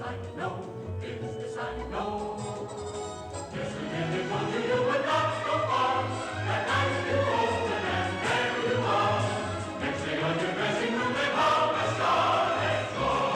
I know, is this I know. Yes, we really told you you would not go far. That night you opened and there you are. Next day on your dressing room they hung a scarlet rose.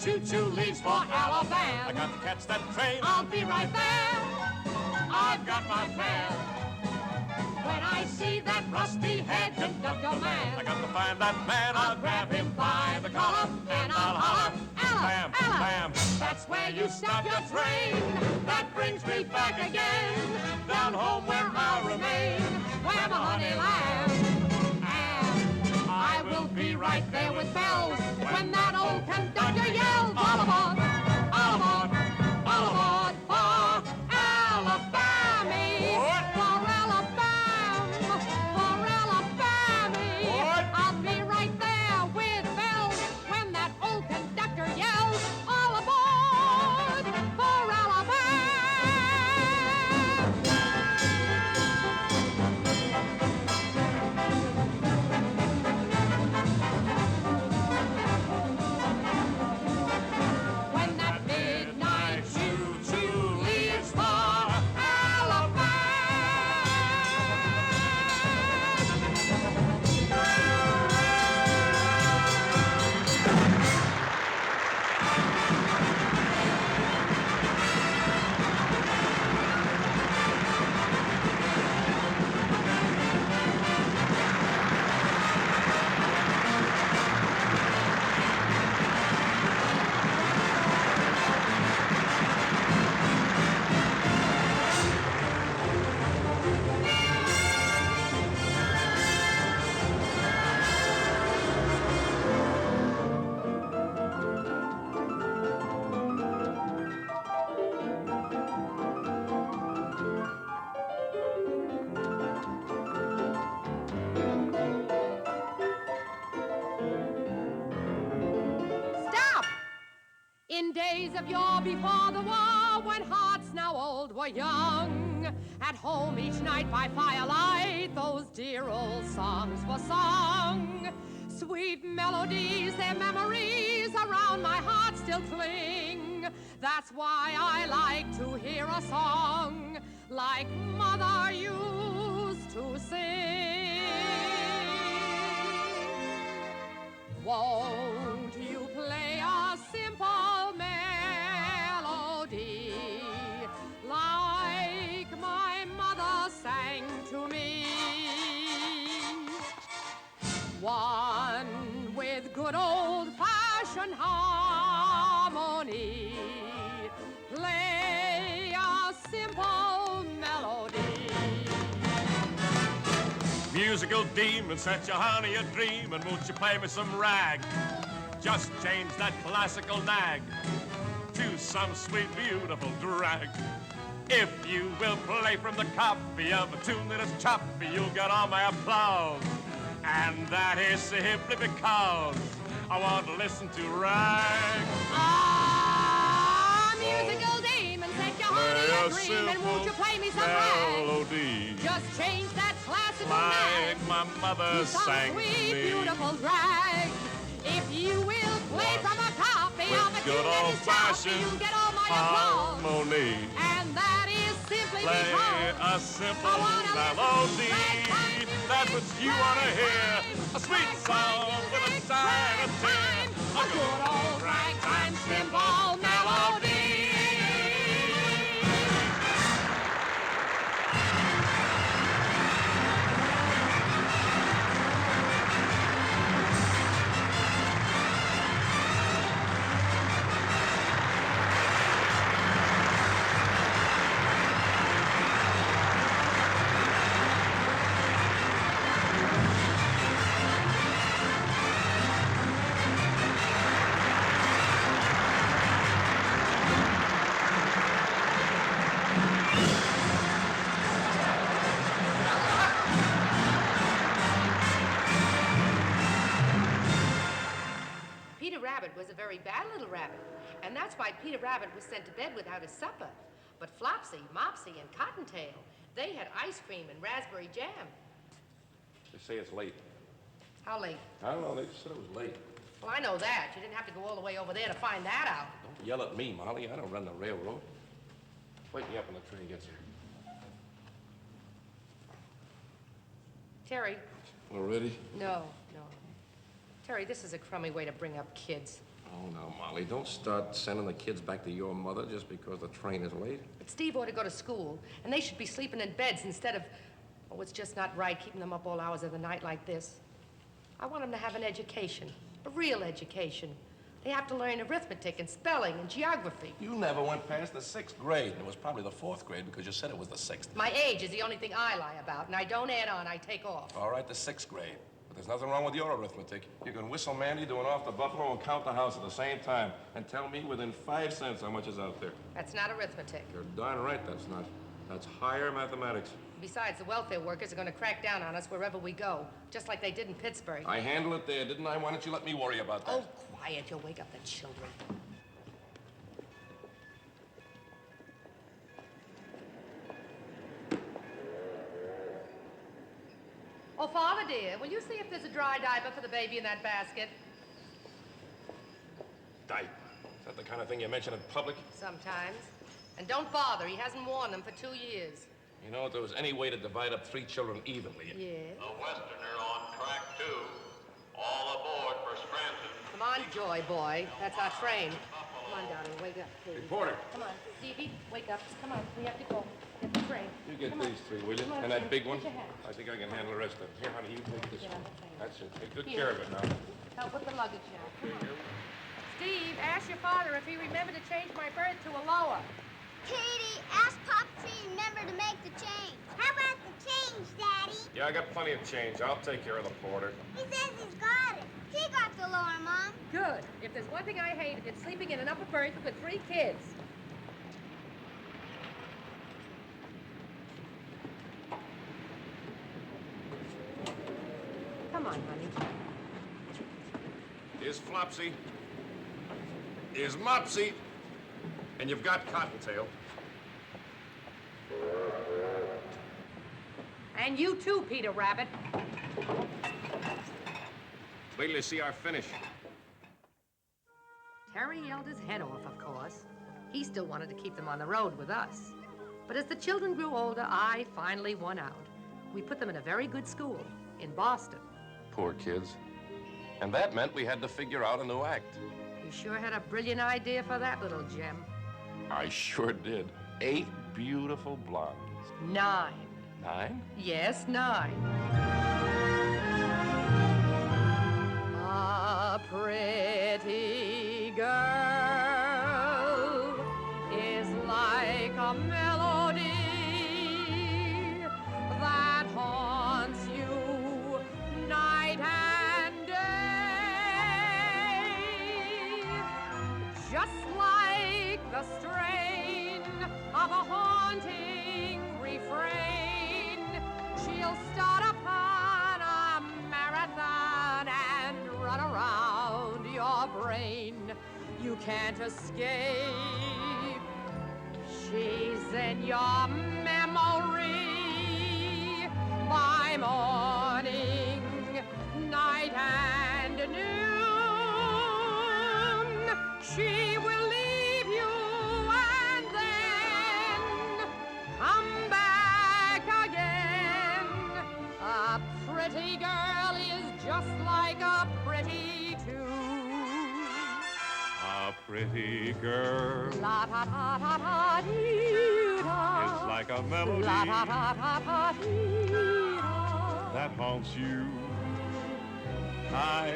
Choo-choo leaves for Alabama. I got to catch that train. I'll be right there. I've got my fare. When I see that rusty-head conductor man, I got to find that man. I'll grab him by the collar and I'll holler, Bam, bam. That's where you stop your train. That brings me back again, down home where I'll remain, where my honey lands. And I will be right there with bells when that old conductor yells, all aboard, all aboard, all aboard for Alabama, for Alabama, for Alabama. I'll be right there with bells when that old conductor yells, all aboard for Alabama. In days of yore before the war, when hearts now old were young, at home each night by firelight, those dear old songs were sung. Sweet melodies, their memories around my heart still cling. That's why I like to hear a song like Mother used to sing. Won't you play a simple melody like my mother sang to me? One with good old-fashioned harmony. Play a simple melody. Musical demon, set your honey a dream, and won't you play me some rag? Just change that classical nag to some sweet, beautiful drag. If you will play from the copy of a tune that is choppy, you'll get all my applause. And that is simply because I want to listen to rag. Ah, musical demon, set your honey a dream, and won't you play me some melody. Rag? Just change that classical like nag my mother sang sweet, to me. Beautiful drag. If you will play from a copy of a tune that is choppy, you get all my applause. Harmony. And that is simply Play because a simple melody. That's what you want to hear. A sweet song with a sign of tear. A good old ragtime simple melody. and that's why Peter Rabbit was sent to bed without his supper. But Flopsy, Mopsy, and Cottontail, they had ice cream and raspberry jam. They say it's late. How late? I don't know. They just said it was late. Well, I know that. You didn't have to go all the way over there to find that out. Don't yell at me, Molly. I don't run the railroad. Wake me up when the train gets here. Terry. We're ready? No. Terry, this is a crummy way to bring up kids. Oh, now, Molly, don't start sending the kids back to your mother just because the train is late. But Steve ought to go to school, and they should be sleeping in beds instead of... Oh, it's just not right keeping them up all hours of the night like this. I want them to have an education, a real education. They have to learn arithmetic and spelling and geography. You never went past the 6th grade. It was probably the 4th grade because you said it was the 6th. My age is the only thing I lie about, and I don't add on, I take off. All right, the 6th grade. But there's nothing wrong with your arithmetic. You can whistle Mandy doing off the buffalo and count the house at the same time and tell me within 5 cents how much is out there. That's not arithmetic. You're darn right that's not. That's higher mathematics. Besides, the welfare workers are going to crack down on us wherever we go, just like they did in Pittsburgh. I handled it there, didn't I? Why don't you let me worry about that? Oh, quiet. You'll wake up the children. Oh, Father, dear, will you see if there's a dry diaper for the baby in that basket? Diaper. Is that the kind of thing you mention in public? Sometimes. And don't bother. He hasn't worn them for 2 years. You know, if there was any way to divide up 3 children evenly... Yeah. The Westerner on track 2. All aboard for Scranton. Come on, Joy boy. That's our train. Come on, darling. Wake up, please. Reporter. Come on. Stevie, wake up. Come on. We have to go. Get the train. You get Come these on. 3, will you? Come on, And that Steve. big one? Get your hat. I think I can handle the rest of it. Here, honey, you take this Get one. on the train. That's it. Take good Here. care of it now. Help with the luggage now. Come on. Steve, ask your father if he remembered to change my berth to a lower. Katy, ask Pop to remember to make the change. How about the change, Daddy? Yeah, I got plenty of change. I'll take care of the porter. He says he's got it. He got the lower, Mom. Good. If there's one thing I hate, it's sleeping in an upper berth with 3 kids. Come on, honey. Here's Flopsy. Here's Mopsy. And you've got Cottontail. And you too, Peter Rabbit. Wait till you see our finish. Terry yelled his head off, of course. He still wanted to keep them on the road with us. But as the children grew older, I finally won out. We put them in a very good school in Boston. Poor kids. And that meant we had to figure out a new act. You sure had a brilliant idea for that little gem. I sure did. 8 beautiful blondes. 9. 9? Yes, 9. A pretty girl is like a melody that haunts you night and day, just like the strain of a haunting refrain. She'll start upon a marathon and run around your brain. You can't escape. She's in your memory by morning, night, and noon. She will leave you and then come back again. A pretty girl is just like a pretty tune. A pretty girl La ta ta ta ta dee da. is like a melody La ta ta ta ta dee da. that haunts you night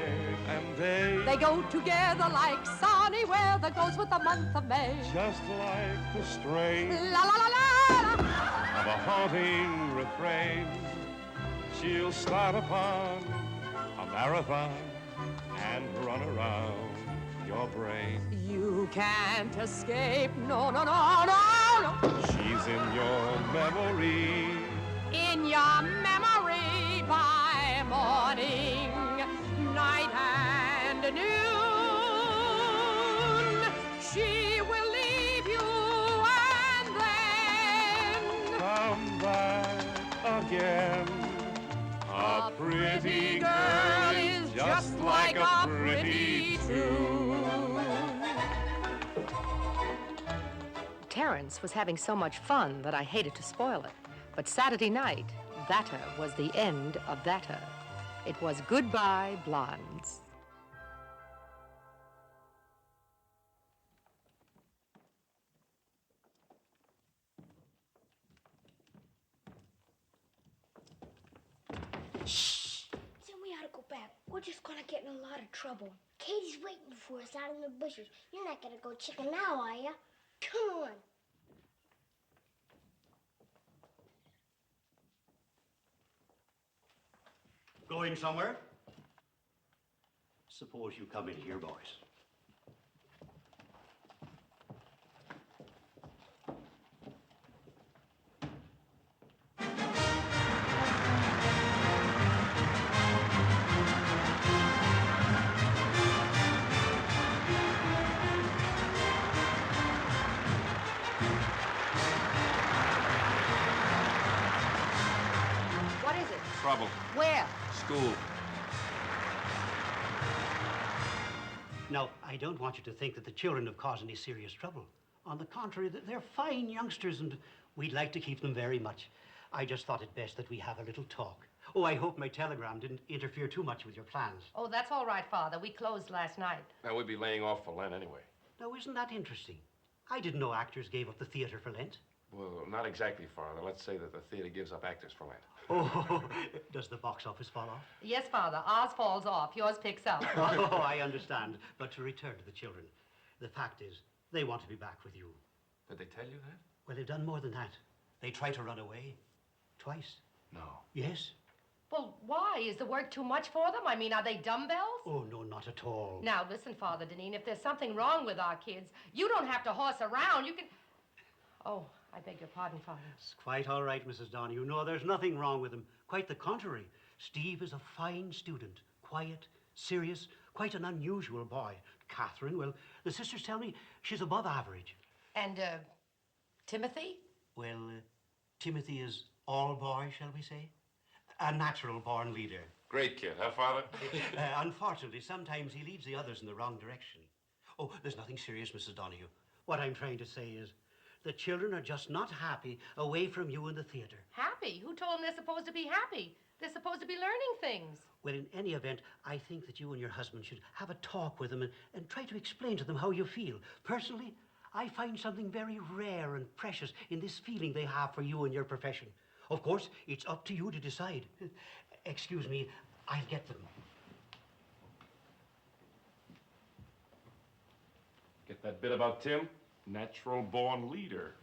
and day. They go together like sunny weather goes with the month of May. Just like the strain La la la la la. of a haunting refrain. She'll start upon a marathon and run around your brain. You can't escape. No, no, no, no, no. She's in your memory In your memory by morning, night, and noon. She again. A pretty girl is just like a pretty tune. Terence was having so much fun that I hated to spoil it. But Saturday night, that'er was the end of thater. It was goodbye, blondes. Shh! Then we ought to go back. We're just gonna get in a lot of trouble. Katy's waiting for us out in the bushes. You're not gonna go chicken now, are you? Come on. Going somewhere? Suppose you come in here, boys. What is it? Trouble. Where? School. Now, I don't want you to think that the children have caused any serious trouble. On the contrary, they're fine youngsters, and we'd like to keep them very much. I just thought it best that we have a little talk. Oh, I hope my telegram didn't interfere too much with your plans. Oh, that's all right, Father. We closed last night. Now, we'd be laying off for Lent anyway. Now, isn't that interesting? I didn't know actors gave up the theater for Lent. Well, not exactly, Father. Let's say that the theater gives up actors for Lent. Oh, does the box office fall off? Yes, Father. Ours falls off. Yours picks up. Oh, I understand. But to return to the children, the fact is, they want to be back with you. Did they tell you that? Well, they've done more than that. They tried to run away. Twice. No. Yes. Well, why? Is the work too much for them? I mean, are they dumbbells? Oh, no, not at all. Now, listen, Father Deneen, if there's something wrong with our kids, you don't have to horse around. You can... Oh, I beg your pardon, Father. It's quite all right, Mrs. Donahue. No, there's nothing wrong with him. Quite the contrary. Steve is a fine student. Quiet, serious, quite an unusual boy. Catherine, well, the sisters tell me she's above average. And, Timothy? Well, Timothy is all boy, shall we say? A natural-born leader. Great kid, huh, Father? Unfortunately, sometimes he leads the others in the wrong direction. Oh, there's nothing serious, Mrs. Donahue. What I'm trying to say is the children are just not happy away from you in the theater. Happy? Who told them they're supposed to be happy? They're supposed to be learning things. Well, in any event, I think that you and your husband should have a talk with them and try to explain to them how you feel. Personally, I find something very rare and precious in this feeling they have for you and your profession. Of course, it's up to you to decide. Excuse me, I'll get them. Get that bit about Tim? Natural-born leader.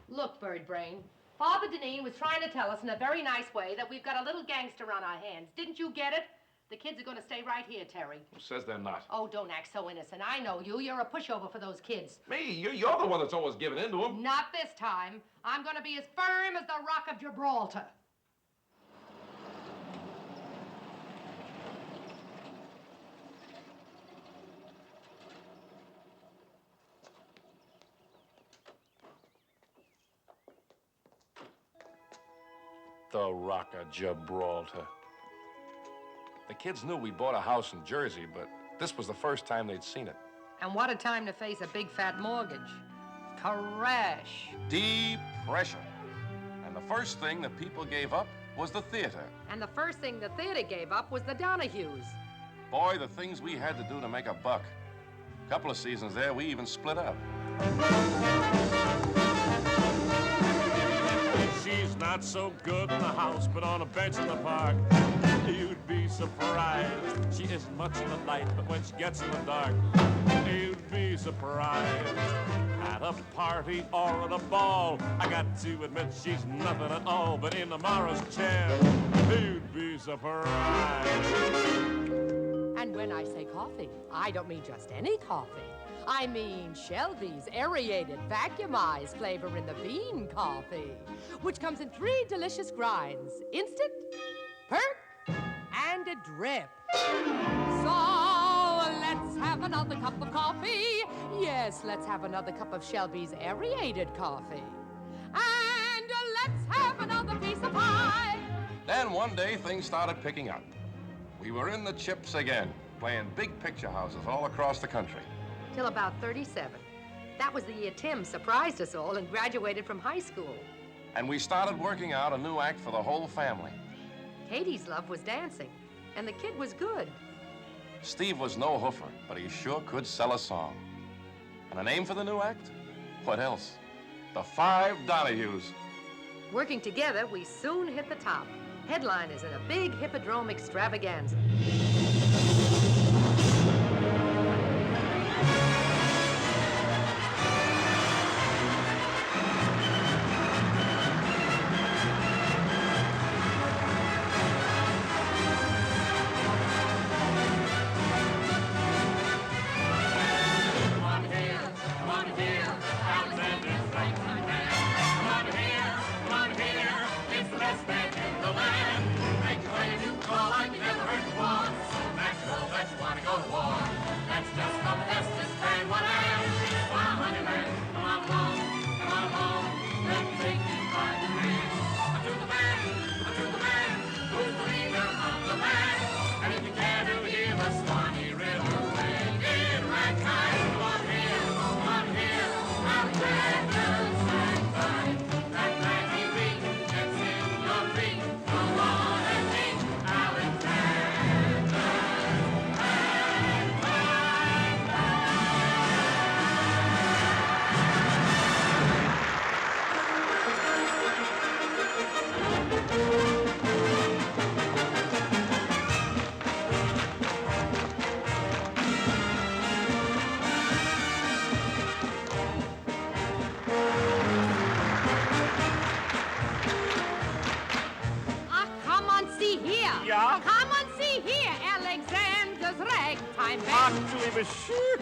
Look, Bird Brain, Father Deneen was trying to tell us in a very nice way that we've got a little gangster on our hands. Didn't you get it? The kids are going to stay right here, Terry. Who says they're not? Oh, don't act so innocent. I know you. You're a pushover for those kids. Me? You're the one that's always giving in to them. Not this time. I'm going to be as firm as the Rock of Gibraltar. The Rock of Gibraltar. The kids knew we bought a house in Jersey, but this was the first time they'd seen it. And what a time to face a big fat mortgage. Crash. Depression. And the first thing that people gave up was the theater. And the first thing the theater gave up was the Donahues. Boy, the things we had to do to make a buck. A couple of seasons there, we even split up. She's not so good in the house, but on a bench in the park, you'd be surprised. She isn't much in the light, but when she gets in the dark, you'd be surprised. At a party or at a ball, I got to admit she's nothing at all, but in tomorrow's chair, you'd be surprised. And when I say coffee, I don't mean just any coffee. I mean Shelby's aerated, vacuumized flavor in the bean coffee, which comes in 3 delicious grinds: instant, perk, and a drip. So let's have another cup of coffee. Yes, let's have another cup of Shelby's aerated coffee. And let's have another piece of pie. Then one day, things started picking up. We were in the chips again, playing big picture houses all across the country. Till about 37. That was the year Tim surprised us all and graduated from high school. And we started working out a new act for the whole family. Katie's love was dancing, and the kid was good. Steve was no hoofer, but he sure could sell a song. And a name for the new act? What else? The Five Donahues. Working together, we soon hit the top. Headliners in a big hippodrome extravaganza.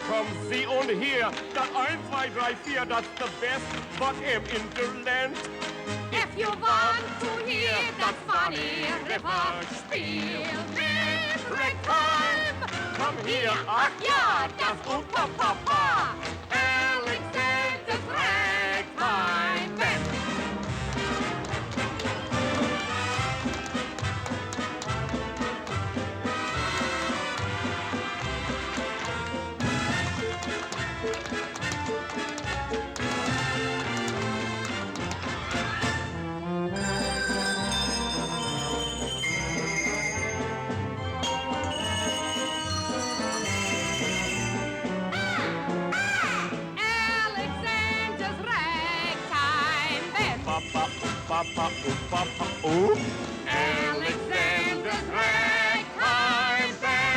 Kommen Sie und hier, das 1, 2, 3, 4, das ist the best, what am in the land. If you want to hear that funny river spiel mit Ragtime, Komm hier, ach ja, das Papa, Alexander's Ragtime Band. Papa, oh. Alexander's Ragtime Band.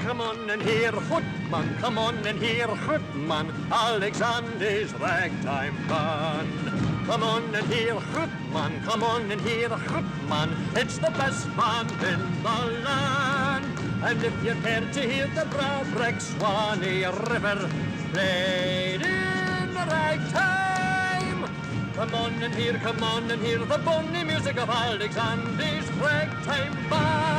Come on and hear Footman, come on and hear Footman, Alexander's Ragtime Band. Come on and hear Footman, come on and hear Footman, it's the best band in the land. And if you care to hear the Brabrek Swanee River played in ragtime, come on and hear the bonny music of Alexander's Ragtime Band.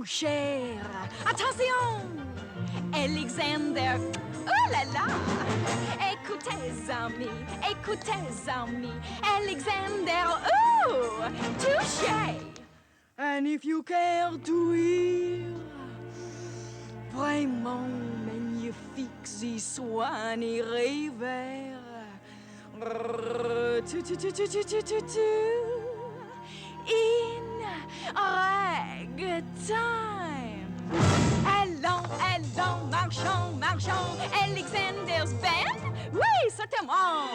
tout cher. Attention, Alexander. Oh là là! Écoutez, amis, Alexander, oh, touché! And if you care to hear, vraiment magnifique, y soigné rêveur, in ragtime. Allons, marchons, Alexander's band? Oui, certainement.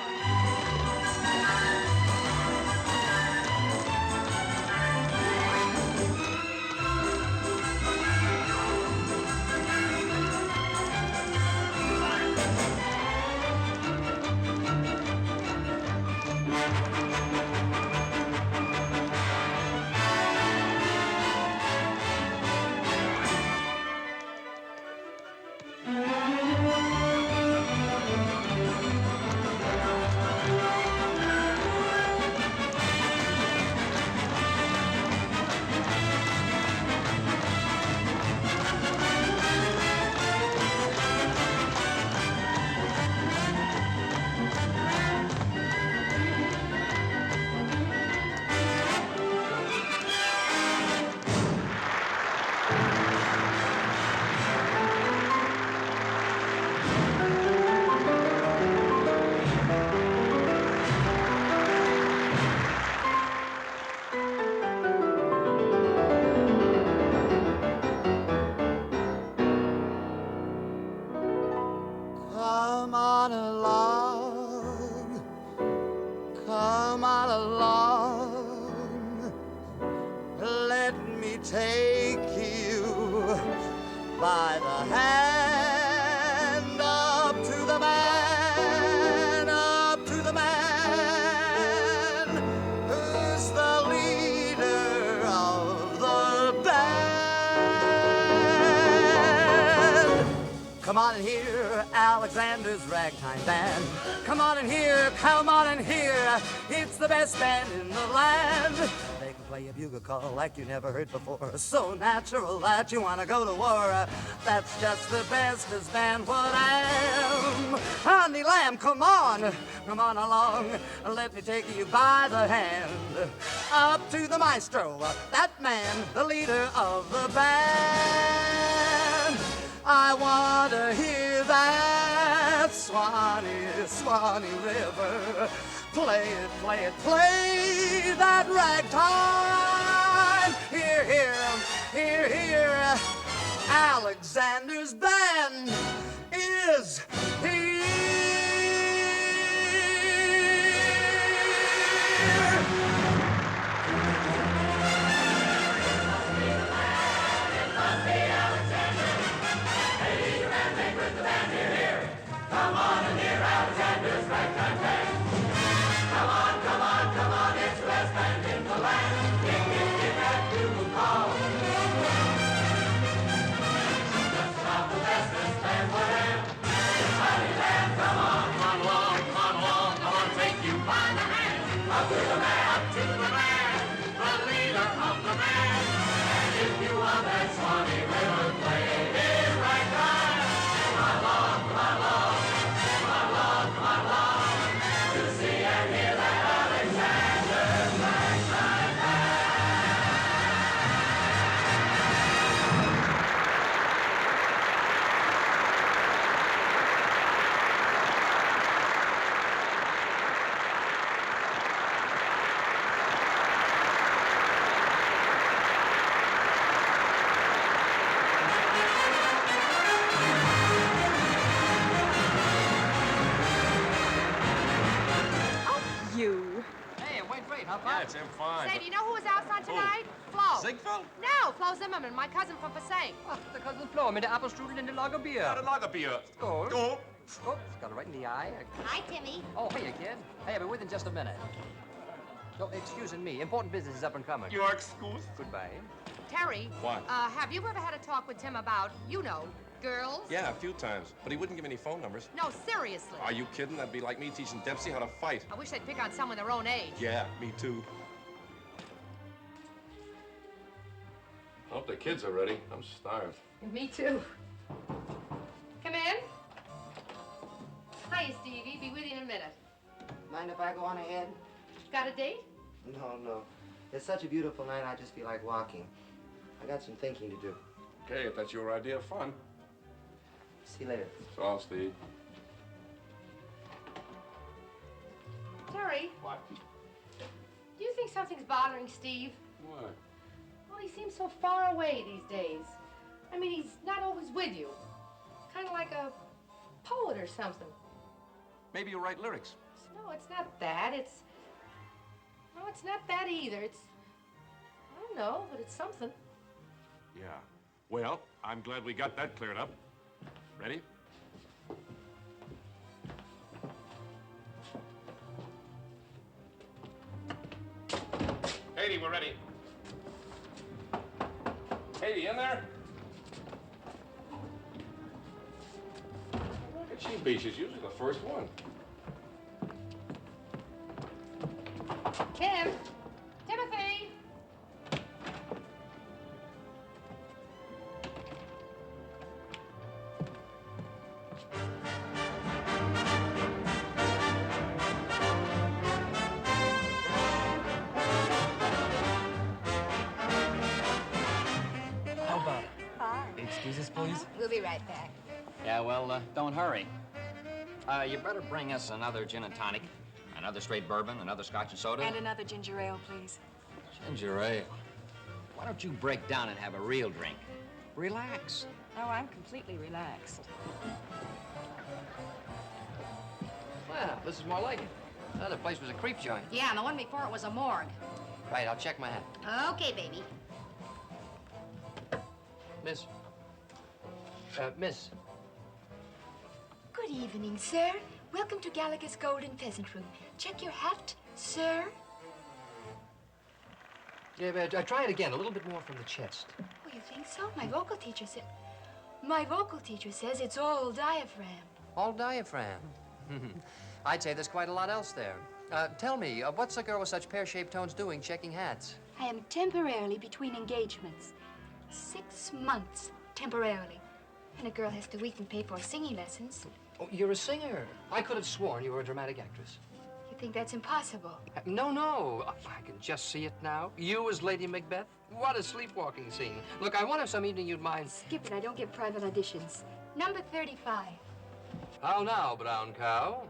Come on along, let me take you by the hand up to the man who's the leader of the band. Come on and hear Alexander's ragtime band. Come on and hear, it's the best band in the land. They can play a bugle call like you never heard before, so natural that you want to go to war. That's just the bestest band what I am. Honey lamb, come on along, let me take you by the hand up to the maestro, that man, the leader of the band. I want to hear that Swanee River. Play that ragtime. Hear, Alexander's band is here. Come on and hear Alexander's ragtime band. Come on, it's the best band in the land. Give that bugle call. Just about the bestest band what am. Honey lamb, come on along, I want to take you by the hand. Up to the man, the leader of the band. And if you want that Swanee River, play his ragtime. Come along. To see and hear that Alexander's ragtime Yeah, it's him fine. Say, do you know who was outside tonight? Flo. Ziegfeld? No, Flo Zimmerman, my cousin from Passaic. Ach, der Cousin Flo mit der Apfelstrudel in der Lagerbier. Ja, der Lagerbier. Gold. Gold. Oops, got it right in the eye. Hi, Timmy. Oh, hiya, kid. Hey, I'll be with in just a minute. Oh, excusing me. Important business is up and coming. Your excuse. Goodbye. Terry. What? Have you ever had a talk with Tim about, girls? Yeah, a few times. But he wouldn't give any phone numbers. No, seriously. Are you kidding? That'd be like me teaching Dempsey how to fight. I wish they'd pick on someone their own age. Yeah, me too. Hope the kids are ready. I'm starved. Me too. Come in. Hiya, Stevie. Be with you in a minute. Mind if I go on ahead? Got a date? No. It's such a beautiful night, I just feel like walking. I got some thinking to do. Okay, if that's your idea of fun. See you later. So long, Steve. Terry, What? do you think something's bothering Steve? What? Well, he seems so far away these days. I mean, he's not always with you. Kind of like a poet or something. Maybe you'll write lyrics. No, it's not that. No, it's not that either. I don't know, but it's something. Yeah. Well, I'm glad we got that cleared up. Ready? Katy, we're ready. Katy, in there? Look at she be. She's usually the first one. Tim! Timothy! How about it? Hi. Excuses, please. We'll be right back. Yeah, well, don't hurry. You better bring us another gin and tonic, another straight bourbon, another scotch and soda. And another ginger ale, please. Ginger ale. Why don't you break down and have a real drink? Relax. Oh, I'm completely relaxed. Well, this is more like it. The other place was a creep joint. Yeah, and the one before it was a morgue. Right, I'll check my hat. Okay, baby. Miss. Miss. Good evening, sir. Welcome to Gallagher's Golden Pheasant Room. Check your hat, sir. Yeah, but try it again, a little bit more from the chest. Oh, you think so? My vocal teacher says it's all diaphragm. All diaphragm. I'd say there's quite a lot else there. Tell me, what's a girl with such pear-shaped tones doing checking hats? I am temporarily between engagements. 6 months, temporarily. And a girl has to weekly pay for singing lessons. Oh, you're a singer. I could have sworn you were a dramatic actress. You think that's impossible? No. I can just see it now. You as Lady Macbeth? What a sleepwalking scene. Look, I wonder if some evening you'd mind... Skip it, I don't give private auditions. Number 35. How now, brown cow?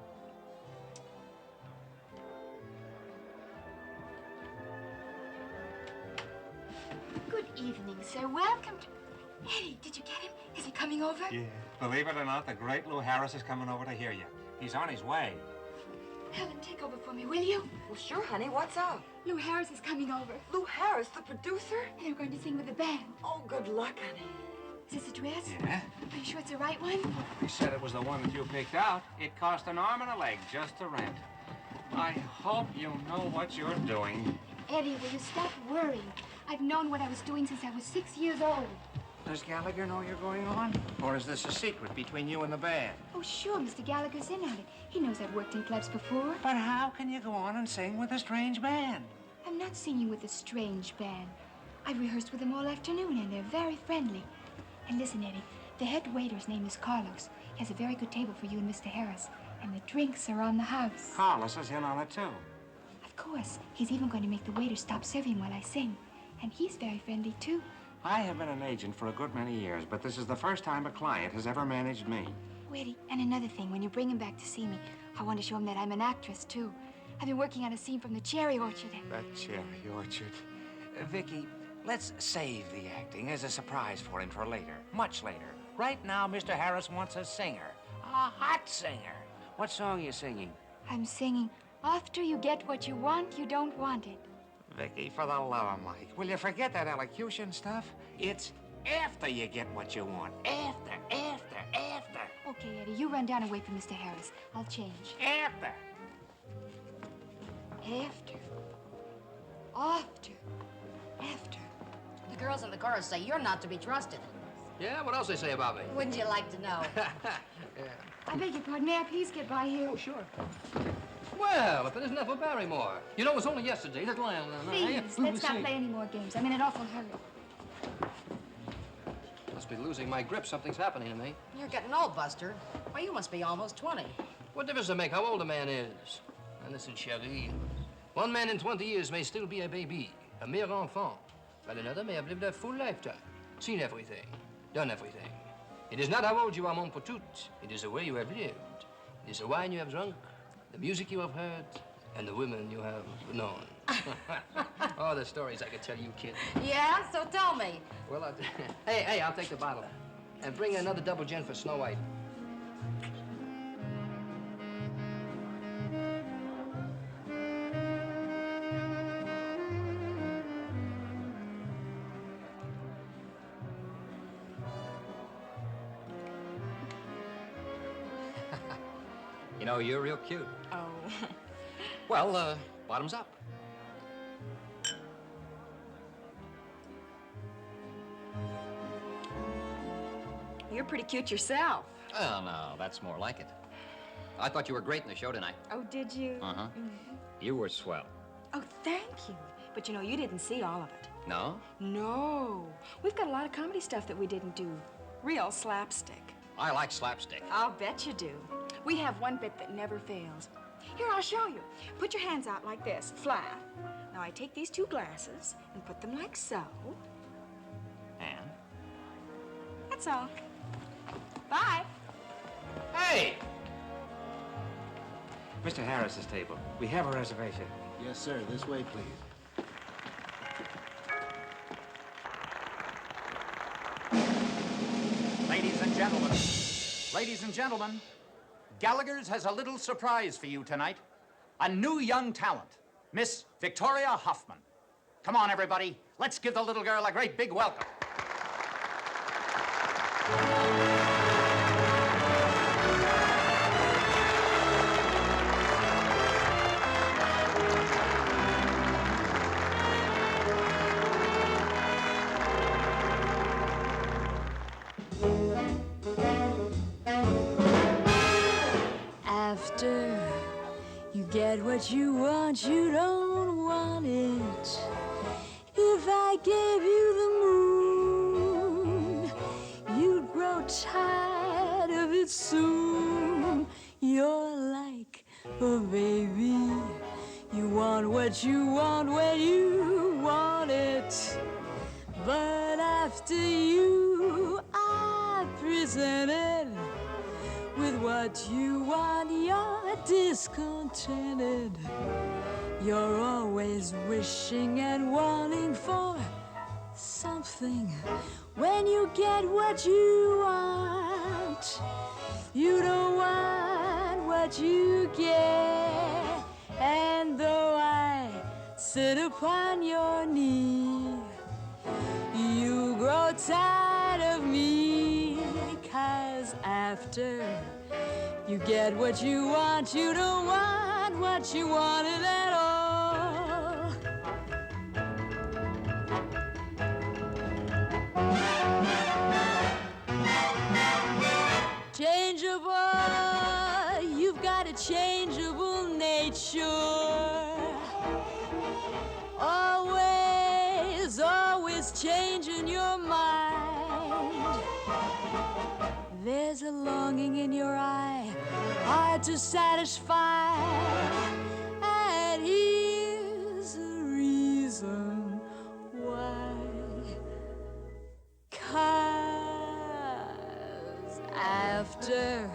Good evening, sir. Welcome to... Eddie, did you get him? Is he coming over? Yeah. Believe it or not, the great Lou Harris is coming over to hear you. He's on his way. Helen, take over for me, will you? Well, sure, honey. What's up? Lou Harris is coming over. Lou Harris, the producer? And they're going to sing with the band. Oh, good luck, honey. Is this the dress? Yeah? Are you sure it's the right one? They said it was the one that you picked out. It cost an arm and a leg just to rent. I hope you know what you're doing. Eddie, will you stop worrying? I've known what I was doing since I was 6 years old. Does Gallagher know you're going on? Or is this a secret between you and the band? Oh, sure, Mr. Gallagher's in on it. He knows I've worked in clubs before. But how can you go on and sing with a strange band? I'm not singing with a strange band. I've rehearsed with them all afternoon, and they're very friendly. And listen, Eddie, the head waiter's name is Carlos. He has a very good table for you and Mr. Harris. And the drinks are on the house. Carlos is in on it, too. Of course. He's even going to make the waiter stop serving while I sing. And he's very friendly, too. I have been an agent for a good many years, but this is the first time a client has ever managed me. Oh, Eddie, and another thing, when you bring him back to see me, I want to show him that I'm an actress, too. I've been working on a scene from the cherry orchard. That cherry orchard. Vicky, let's save the acting as a surprise for him for later, much later. Right now, Mr. Harris wants a singer, a hot singer. What song are you singing? I'm singing, after you get what you want, you don't want it. Vicky, for the love of Mike, will you forget that elocution stuff? It's after you get what you want. After. Okay, Eddie, you run down and wait for Mr. Harris. I'll change. After. After. The girls in the chorus say you're not to be trusted. Yeah, what else they say about me? Wouldn't you like to know? I beg your pardon. May I please get by here? Oh, sure. Well, if it isn't Ethel Barrymore. You know, it was only yesterday that Lionel and I... Please, let's not play any more games. I'm in an awful hurry. Must be losing my grip. Something's happening to me. You're getting old, Buster. Why, you must be almost 20. What difference does it make how old a man is? And listen, chérie. One man in 20 years may still be a baby, a mere enfant, while another may have lived a full lifetime, seen everything, done everything. It is not how old you are, mon petit. It is the way you have lived. It is the wine you have drunk, the music you have heard, and the women you have known. Oh, the stories I could tell you, kid. Yeah? So tell me. Well, hey, I'll take the bottle. And bring another double gin for Snow White. You know, you're real cute. Oh. Well, bottoms up. You're pretty cute yourself. Oh, no, that's more like it. I thought you were great in the show tonight. Oh, did you? Uh-huh. Mm-hmm. You were swell. Oh, thank you. But you know, you didn't see all of it. No? No. We've got a lot of comedy stuff that we didn't do. Real slapstick. I like slapstick. I'll bet you do. We have one bit that never fails. Here, I'll show you. Put your hands out like this, flat. Now, I take these two glasses and put them like so. And? That's all. Bye. Hey! Mr. Harris's table. We have a reservation. Yes, sir. This way, please. Ladies and gentlemen, Gallagher's has a little surprise for you tonight. A new young talent, Miss Victoria Hoffman. Come on, everybody. Let's give the little girl a great big welcome. After you get what you want, you don't want it. If I gave you the moon, you'd grow tired of it soon. You're like a baby. You want what you want when you want it. But after you are presented with what you want, you're discontented. You're always wishing and wanting for something. When you get what you want, you don't want what you get. And though I sit upon your knee, you grow tired of me. 'Cause after you get what you want, you don't want what you wanted at all. Changeable, you've got a changeable nature. Always changing your mind. There's a longing in your eye, hard to satisfy. And here's the reason why. 'Cause after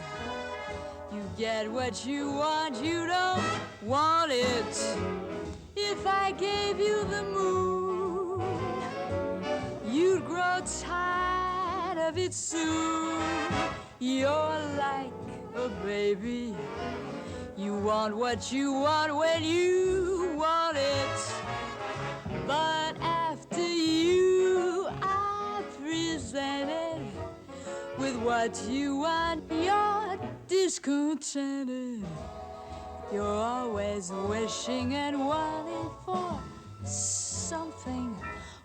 you get what you want, you don't want it. If I gave you the moon, you'd grow tired of it soon. You're like a baby. You want what you want when you want it. But after you are presented with what you want, you're discontented. You're always wishing and wanting for something.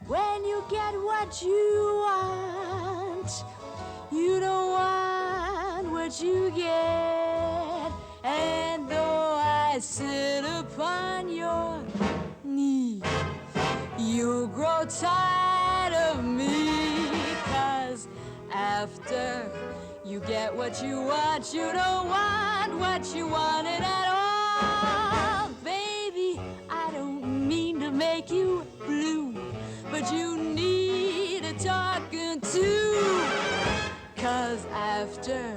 When you get what you want, you don't want what you get. And though I sit upon your knee, you'll grow tired of me. after you get what you want, you don't want what you wanted at all. Baby, I don't mean to make you blue, but you need a talking to. 'Cause after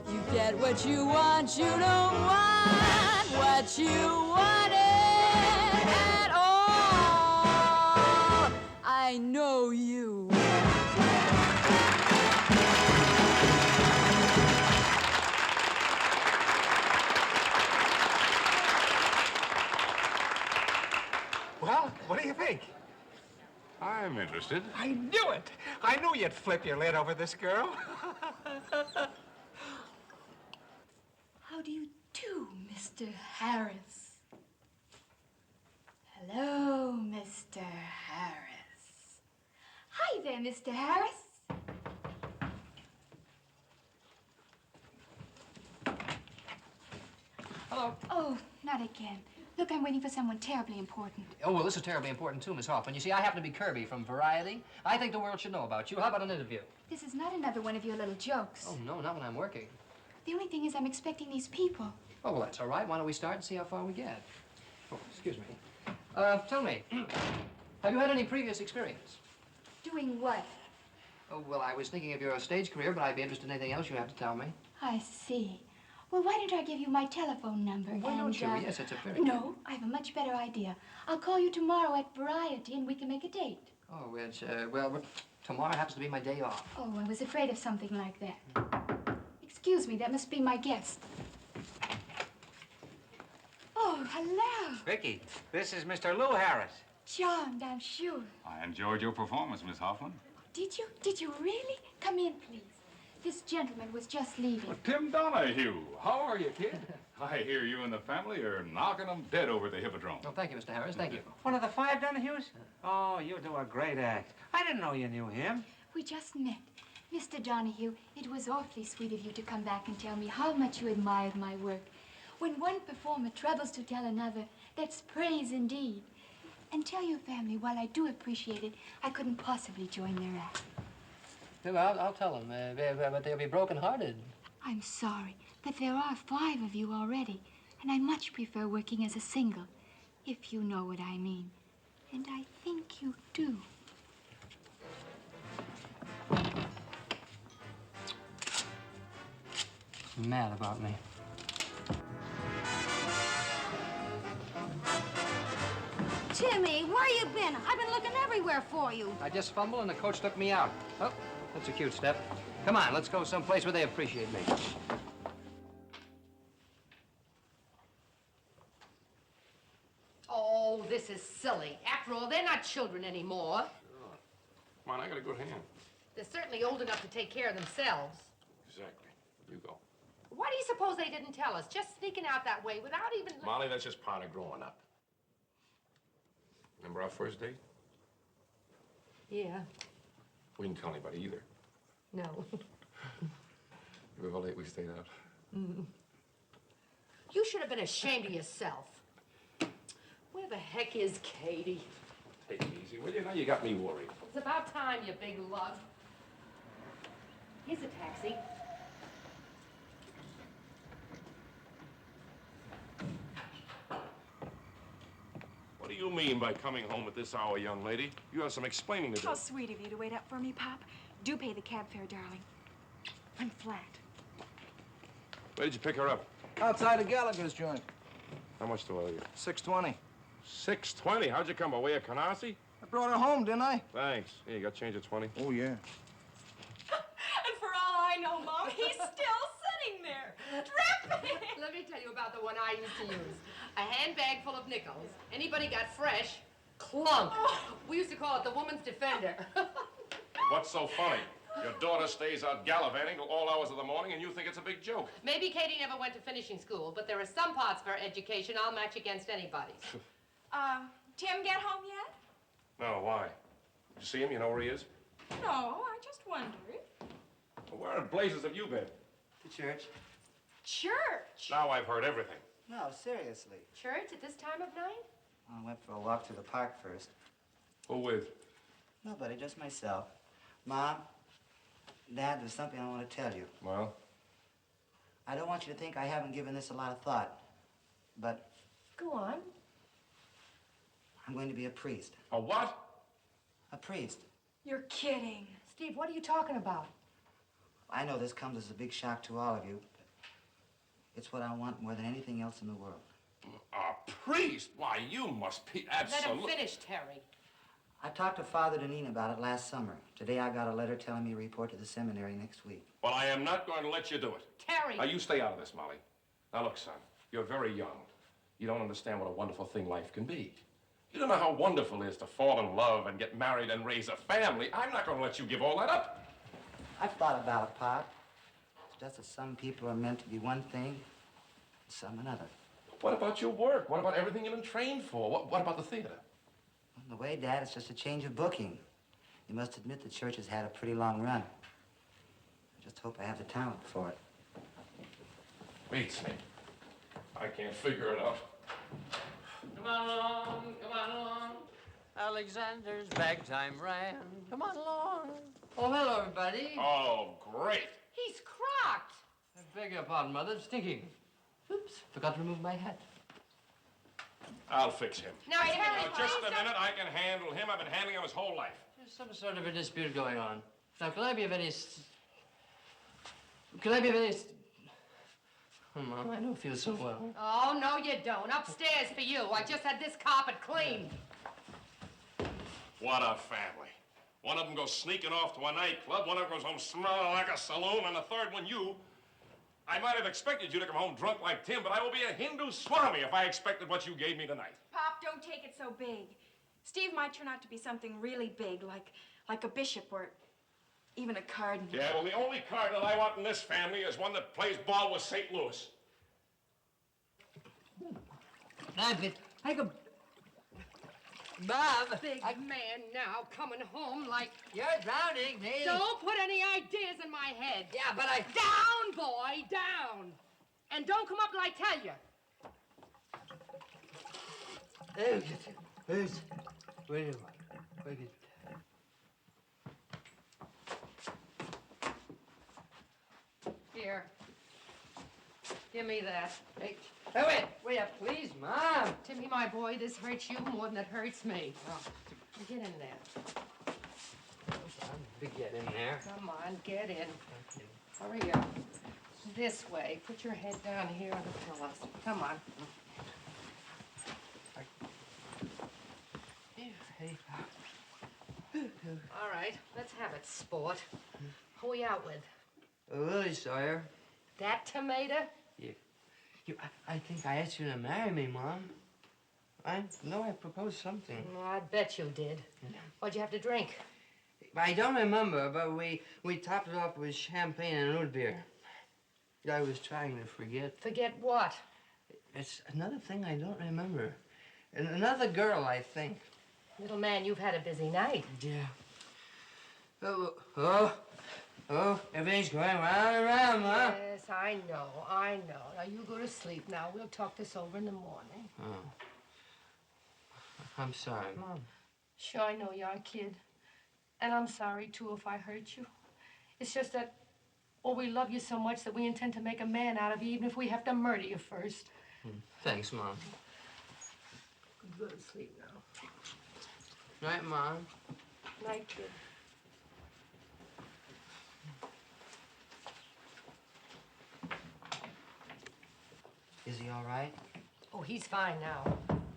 you get what you want, you don't want what you wanted at all. I know you. Well, what do you think? I'm interested. I knew it. I knew you'd flip your lid over this girl. How do you do, Mr. Harris? Hello, Mr. Harris. Hi there, Mr. Harris. Hello. Oh, not again. Look, I'm waiting for someone terribly important. Oh, well, this is terribly important, too, Miss Hoffman. You see, I happen to be Kirby from Variety. I think the world should know about you. How about an interview? This is not another one of your little jokes. Oh, no, not when I'm working. The only thing is I'm expecting these people. Oh, well, that's all right. Why don't we start and see how far we get? Oh, excuse me. Tell me, have you had any previous experience? Doing what? Oh, well, I was thinking of your stage career, but I'd be interested in anything else you have to tell me. I see. Well, why don't I give you my telephone number? Why don't you? Yes, it's a very No, I have a much better idea. I'll call you tomorrow at Variety and we can make a date. Oh, it's, well, tomorrow happens to be my day off. Oh, I was afraid of something like that. Excuse me, that must be my guest. Oh, hello. Vicky, this is Mr. Lou Harris. Charmed, I'm sure. I enjoyed your performance, Miss Hoffman. Did you? Did you really? Come in, please. This gentleman was just leaving. Tim Donahue, how are you, kid? I hear you and the family are knocking them dead over the Hippodrome. Oh, thank you, Mr. Harris. Thank you. One of the Five Donahues? Oh, you do a great act. I didn't know you knew him. We just met. Mr. Donahue, it was awfully sweet of you to come back and tell me how much you admired my work. When one performer troubles to tell another, that's praise indeed. And tell your family, while I do appreciate it, I couldn't possibly join their act. Well, I'll tell them, but they'll be broken-hearted. I'm sorry, but there are 5 of you already, and I much prefer working as a single, if you know what I mean. And I think you do. Mad about me. Timmy, where you been? I've been looking everywhere for you. I just fumbled and the coach took me out. Oh, that's a cute step. Come on, let's go someplace where they appreciate me. Oh, this is silly. After all, they're not children anymore. Come on, I got a good hand. They're certainly old enough to take care of themselves. Exactly. You go. Why do you suppose they didn't tell us? Just sneaking out that way without even... Molly, that's just part of growing up. Remember our first date? Yeah. We didn't tell anybody either. No. Remember how late we stayed out? Mm. You should have been ashamed of yourself. Where the heck is Katy? Take it easy, will you? Now you got me worried. It's about time, you big lug. Here's a taxi. What do you mean by coming home at this hour, young lady? You have some explaining to do. How sweet of you to wait up for me, Pop. Do pay the cab fare, darling. I'm flat. Where did you pick her up? Outside of Gallagher's joint. How much do I owe you? $6.20. $6.20? How'd you come, by way of Canarsie? I brought her home, didn't I? Thanks. Here, you got change of 20? Oh, yeah. And for all I know, Mom, he's still sitting there, dripping. Let me tell you about the one I used to use. A handbag full of nickels. Anybody got fresh, clunk. We used to call it the woman's defender. What's so funny? Your daughter stays out gallivanting till all hours of the morning, and you think it's a big joke. Maybe Katy never went to finishing school, but there are some parts of her education I'll match against anybody's. Tim get home yet? No, why? Did you see him? You know where he is? No, I just wondered. Well, where in blazes have you been? To church. Church? Now I've heard everything. No, seriously. Church at this time of night? I went for a walk through the park first. Who with? Nobody, just myself. Mom, Dad, there's something I want to tell you. Well? I don't want you to think I haven't given this a lot of thought, but Go on. I'm going to be a priest. A what? A priest. You're kidding. Steve, what are you talking about? I know this comes as a big shock to all of you, but it's what I want more than anything else in the world. A priest? Why, you must be absolute... Let him finish, Terry. I talked to Father Deneen about it last summer. Today I got a letter telling me to report to the seminary next week. Well, I am not going to let you do it. Terry! Now, you stay out of this, Molly. Now, look, son, you're very young. You don't understand what a wonderful thing life can be. You don't know how wonderful it is to fall in love and get married and raise a family. I'm not going to let you give all that up. I've thought about it, Pop. It's just that some people are meant to be one thing, and some another. What about your work? What about everything you've been trained for? What about the theater? In the way, Dad, it's just a change of booking. You must admit the church has had a pretty long run. I just hope I have the talent for it. Beats me. I can't figure it out. Come on along, come on along. Alexander's bagtime ran. Come on along. Oh, hello, everybody. Oh, great. He's crocked. I beg your pardon, Mother. It's stinking. Oops, forgot to remove my hat. I'll fix him. Now, Terry, Now, just a minute. I can handle him. I've been handling him his whole life. There's some sort of a dispute going on. Now, can I be of any... Can I be of any... Oh, Mom, I don't feel so well. Oh, no, you don't. Upstairs for you. I just had this carpet cleaned. What a family. One of them goes sneaking off to a nightclub, one of them goes home smelling like a saloon, and the third one, you. I might have expected you to come home drunk like Tim, but I will be a Hindu Swami if I expected what you gave me tonight. Pop, don't take it so big. Steve might turn out to be something really big, like a bishop or even a cardinal. Yeah, well, the only cardinal I want in this family is one that plays ball with St. Louis. I go... Bob! Big man now coming home like... You're drowning, me. Don't put any ideas in my head. Yeah, but I... Down, boy, down. And don't come up till I tell you. Wait a minute. Here. Give me that. Hey, wait up, please, Mom. Timmy, my boy, this hurts you more than it hurts me. Oh, get in there. Get in there. Come on, get in. Hurry up. This way. Put your head down here on the pillows. Come on. All right, let's have it, sport. Who are we out with? Willie Sawyer. That tomato? I think I asked you to marry me, Mom. I know I proposed something. Oh, I bet you did. What'd you have to drink? I don't remember, but we topped it off with champagne and root beer. I was trying to forget. Forget what? It's another thing I don't remember. And another girl, I think. Little man, you've had a busy night. Yeah. Oh, everything's going round and round, Mom. Yes, I know. Now, you go to sleep now. We'll talk this over in the morning. Oh. I'm sorry, Mom. Sure, I know you're a kid. And I'm sorry, too, if I hurt you. It's just that, we love you so much that we intend to make a man out of you, even if we have to murder you first. Thanks, Mom. Go to sleep now. Night, Mom. Night, kid. Is he all right? Oh, he's fine now.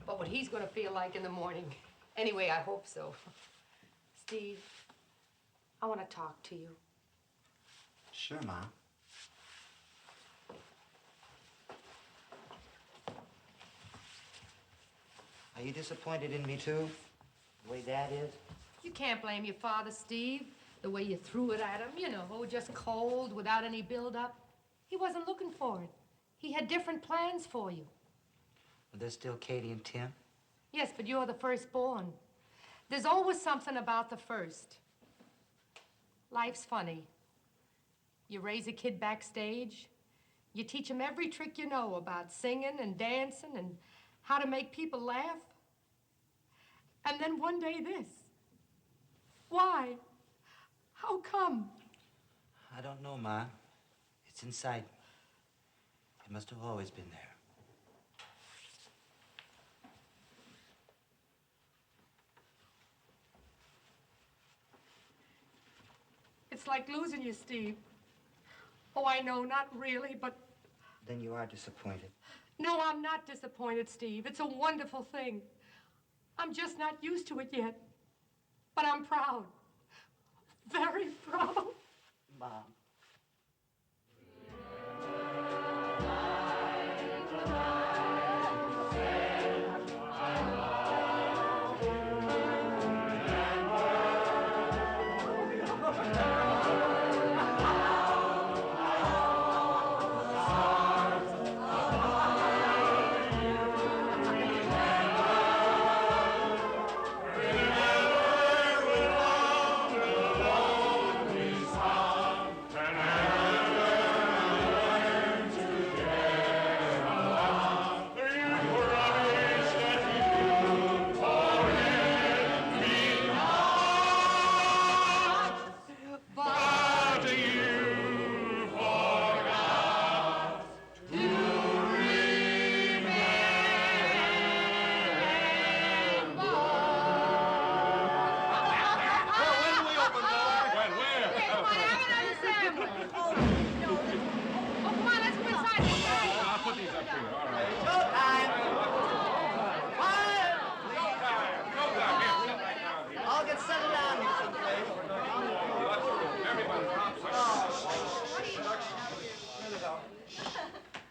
But what he's gonna feel like in the morning. Anyway, I hope so. Steve, I want to talk to you. Sure, Mom. Are you disappointed in me, too? The way Dad is? You can't blame your father, Steve. The way you threw it at him, just cold, without any build-up. He wasn't looking for it. He had different plans for you. Well, there's still Katy and Tim? Yes, but you're the firstborn. There's always something about the first. Life's funny. You raise a kid backstage. You teach him every trick you know about singing and dancing and how to make people laugh. And then one day this. Why? How come? I don't know, Ma. It's inside. It must have always been there. It's like losing you, Steve. Oh, I know, not really, but... Then you are disappointed. No, I'm not disappointed, Steve. It's a wonderful thing. I'm just not used to it yet. But I'm proud. Very proud. Mom.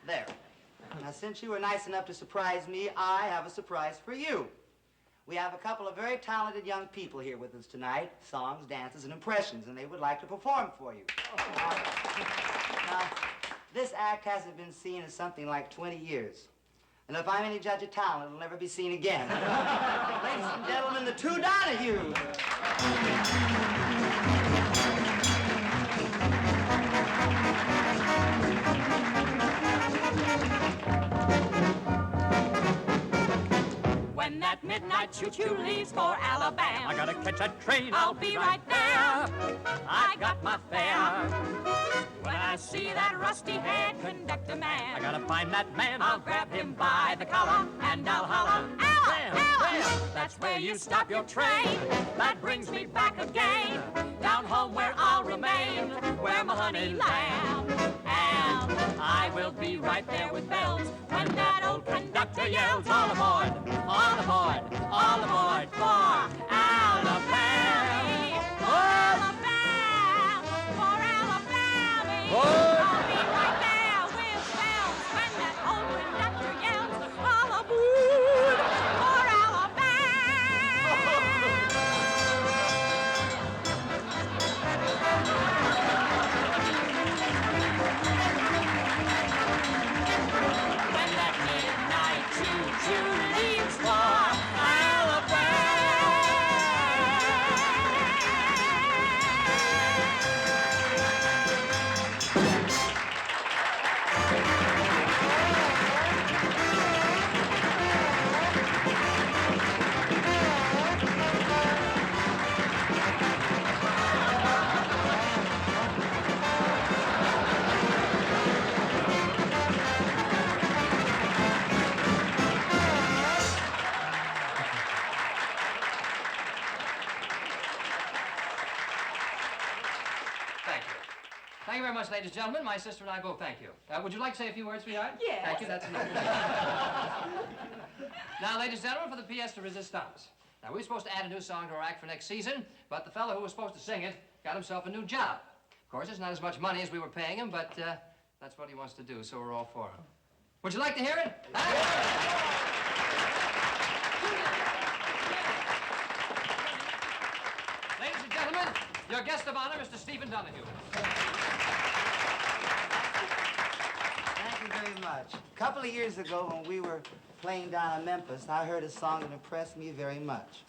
There. Now, since you were nice enough to surprise me, I have a surprise for you. We have a couple of very talented young people here with us tonight, songs, dances, and impressions, and they would like to perform for you. Now, this act hasn't been seen in something like 20 years. And if I'm any judge of talent, it'll never be seen again. Ladies and gentlemen, the two Donahues. When that midnight choo-choo leaves for Alabama, I gotta catch a train. I'll be right there. I got my fare. When I see that rusty-haired conductor man, I gotta find that man. I'll grab him by the collar and I'll holler, "Ella, Ella!" That's where you stop your train. That brings me back again, down home where I'll remain, where my honey lamb. And I will be right there with bells when that old conductor yells, "All aboard, all aboard, all aboard for Alabama, Alabama, for Alabama." I'll be right there with bells when that old conductor yells, "All aboard for when that midnight choo-choo leaves for Thank you very much, ladies and gentlemen. My sister and I both thank you. Would you like to say a few words, sweetheart? Yes. Thank you, that's enough. Now, ladies and gentlemen, for the pièce de résistance. Now, we were supposed to add a new song to our act for next season, but the fellow who was supposed to sing it got himself a new job. Of course, it's not as much money as we were paying him, but that's what he wants to do, so we're all for him. Would you like to hear it? Ladies and gentlemen, your guest of honor, Mr. Stephen Donahue. Thank you very much. A couple of years ago, when we were playing down in Memphis, I heard a song that impressed me very much.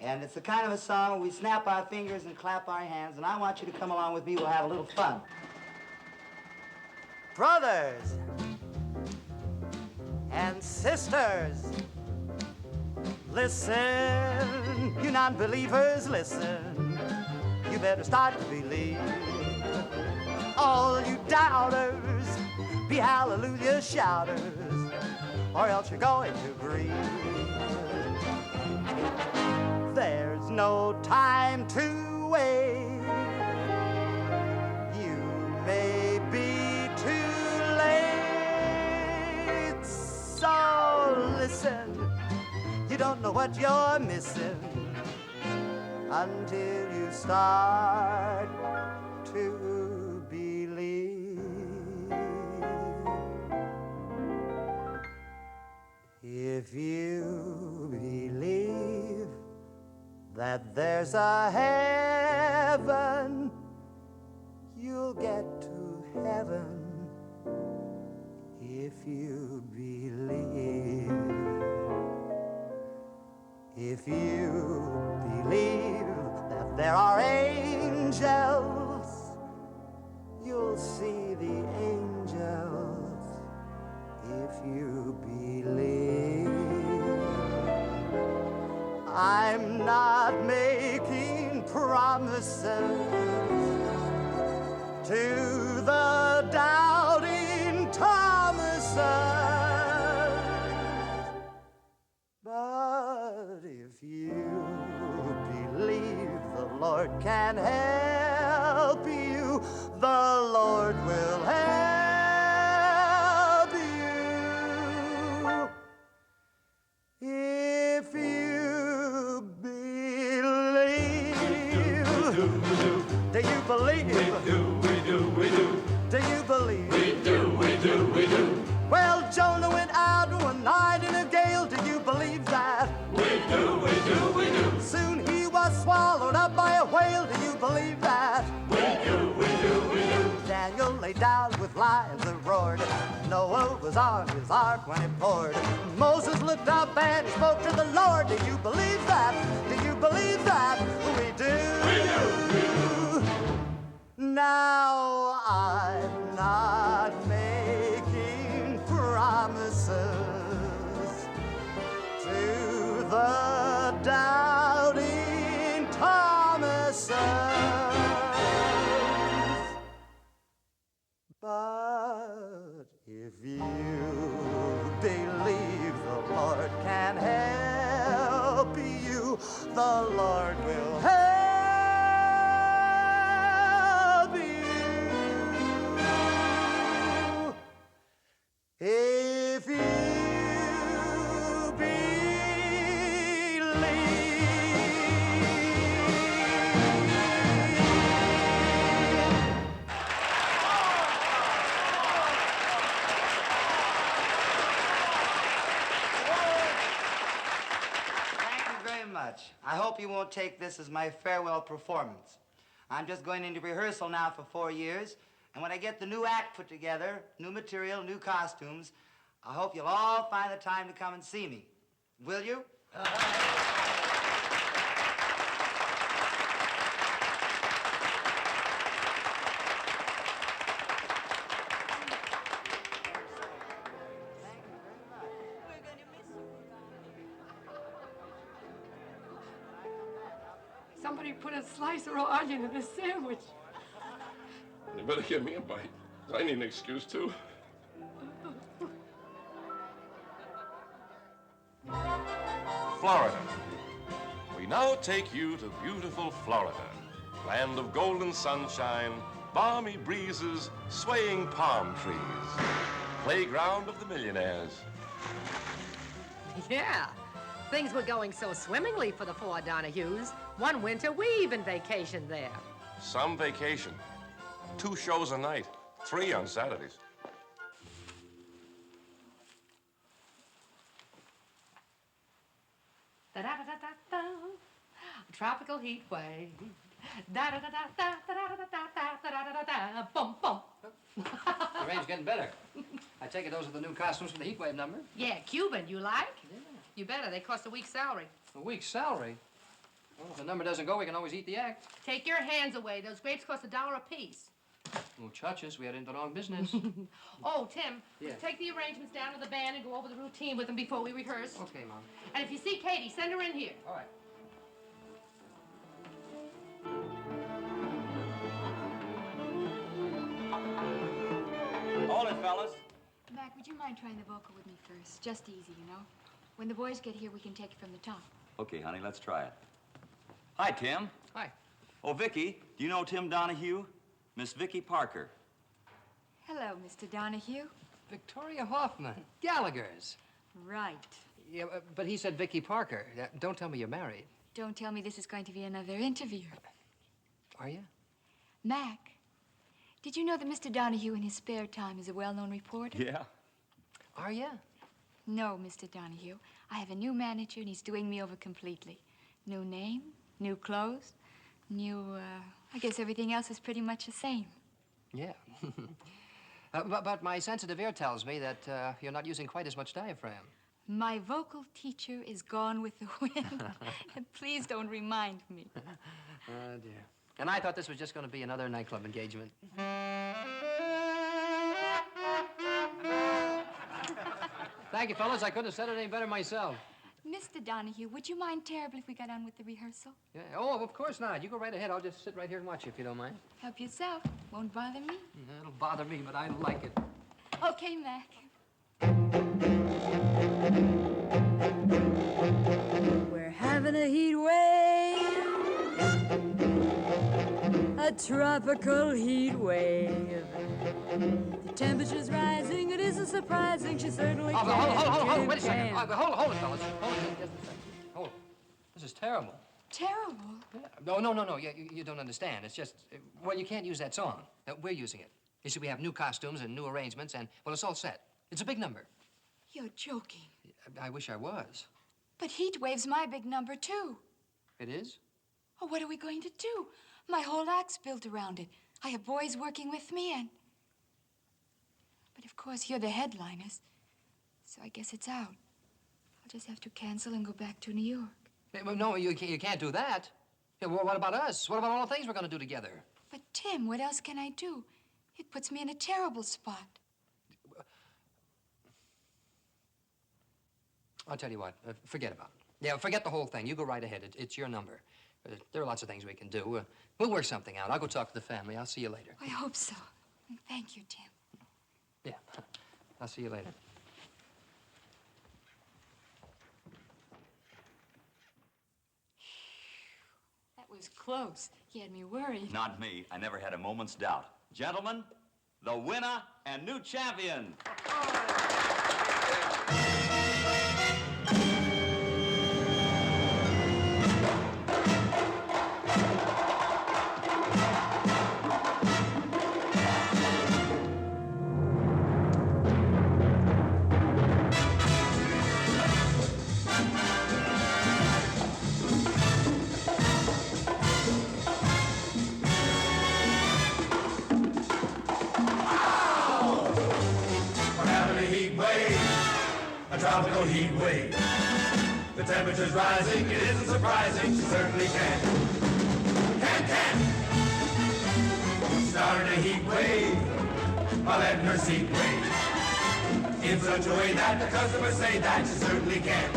And it's the kind of a song where we snap our fingers and clap our hands, and I want you to come along with me. We'll have a little fun. Brothers and sisters, listen, you non-believers, listen. You better start to believe. all you doubters, be hallelujah shouters, or else you're going to grieve. There's no time to wait. You may be too late. So listen, you don't know what you're missing until you start to believe. If you believe that there's a heaven, you'll get to heaven. If you believe, if you believe that there are angels, you'll see the angels. If you believe, I'm not making promises to the doubting Thomases, but if you believe the Lord can help you, the Lord will help you. If you believe, do you believe? We do. Do you believe? We do. Well, Jonah went out one night in a gale. Do you believe that? We do. Soon he was swallowed up by a whale. Do you believe that? We do. Daniel lay down with lions that roared. Noah was on his ark when it poured. Moses looked up and spoke to the Lord. Do you believe that? Do you believe that? We do. Now I'm not making promises to the doubting Thomases, but if you believe the Lord can help you, the Lord will help you. If you I hope you won't take this as my farewell performance. I'm just going into rehearsal now for 4 years, and when I get the new act put together, new material, new costumes, I hope you'll all find the time to come and see me. Will you? Somebody put a slice of onion in this sandwich. You better give me a bite. I need an excuse, too. Florida. We now take you to beautiful Florida, land of golden sunshine, balmy breezes, swaying palm trees, playground of the millionaires. Yeah. Things were going so swimmingly for the four Donahues. One winter, we even vacationed there. Some vacation. 2 shows a night, 3 on Saturdays. Da-da-da-da-da-da. Tropical heat wave. Da-da-da-da-da-da-da-da-da-da-da-da-da. Bum, bum. The rain's getting better. I take it those are the new costumes for the heat wave number? Yeah, Cuban, you like? Yeah. You better. They cost a week's salary. A week's salary? Well, if the number doesn't go, we can always eat the act. Take your hands away. Those grapes cost $1 apiece. Muchachos, we are in the wrong business. Oh, Tim, Yeah. take the arrangements down to the band and go over the routine with them before we rehearse. Okay, Mom. And if you see Katy, send her in here. All right. Roll it, fellas. Mac, would you mind trying the vocal with me first? Just easy, you know. When the boys get here, we can take it from the top. Okay, honey, let's try it. Hi, Tim. Hi. Oh, Vicky, do you know Tim Donahue? Miss Vicky Parker. Hello, Mr. Donahue. Victoria Hoffman, Gallagher's. Right. Yeah, but he said Vicky Parker. Don't tell me you're married. Don't tell me this is going to be another interview. Are you? Mac, did you know that Mr. Donahue in his spare time is a well-known reporter? Yeah. Are you? No, Mr. Donahue. I have a new manager, and he's doing me over completely. New name, new clothes, new, I guess everything else is pretty much the same. Yeah. But my sensitive ear tells me that you're not using quite as much diaphragm. My vocal teacher is gone with the wind. And please don't remind me. Oh, dear. And I thought this was just going to be another nightclub engagement. Thank you, fellas. I couldn't have said it any better myself. Mr. Donahue, would you mind terribly if we got on with the rehearsal? Yeah. Oh, of course not. You go right ahead. I'll just sit right here and watch you if you don't mind. Help yourself. Won't bother me. Yeah, it'll bother me, but I like it. Okay, Mac. We're having a heat wave, a tropical heat wave. The temperature's rising, it isn't surprising, she certainly Oh, can. hold, wait a second. Hold it, fellas. Hold it, just a second. Hold it. This is terrible. Terrible? Yeah. No. You don't understand. It's just, well, you can't use that song. We're using it. You see, we have new costumes and new arrangements, and, well, it's all set. It's a big number. You're joking. I wish I was. But heat wave's my big number, too. It is? Oh, what are we going to do? My whole act's built around it. I have boys working with me, and... But, of course, you're the headliners, so I guess it's out. I'll just have to cancel and go back to New York. No, you can't do that. Yeah, well, what about us? What about all the things we're going to do together? But, Tim, what else can I do? It puts me in a terrible spot. I'll tell you what, forget about it. Yeah, forget the whole thing. You go right ahead. It's your number. There are lots of things we can do. We'll work something out. I'll go talk to the family. I'll see you later. I hope so. Thank you, Tim. Yeah, I'll see you later. That was close. He had me worried. Not me. I never had a moment's doubt. Gentlemen, the winner and new champion. Tropical heat wave. The temperature's rising, it isn't surprising, she certainly can. Started a heat wave by letting her seat wave. In such a way that the customers say that she certainly can.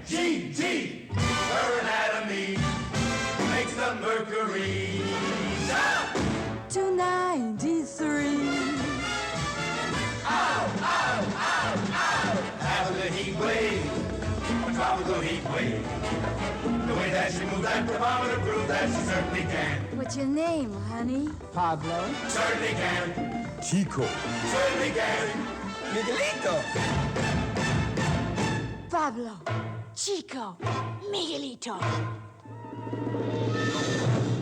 GT, her anatomy makes the mercury jump. 293. Having a heat wave, a tropical heat wave. The way that she moves that thermometer proves that she certainly can. What's your name, honey? Pablo. Certainly can. Chico. Certainly can. Miguelito. Pablo. Chico. Miguelito.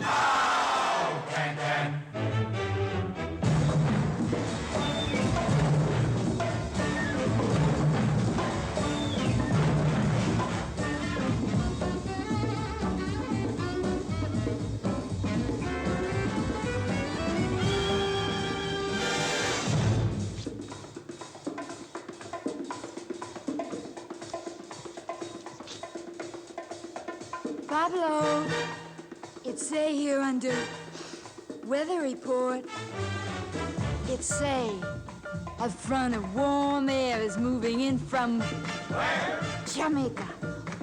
Oh, can. Pablo, it say here under weather report, it say a front of warm air is moving in from where? Jamaica.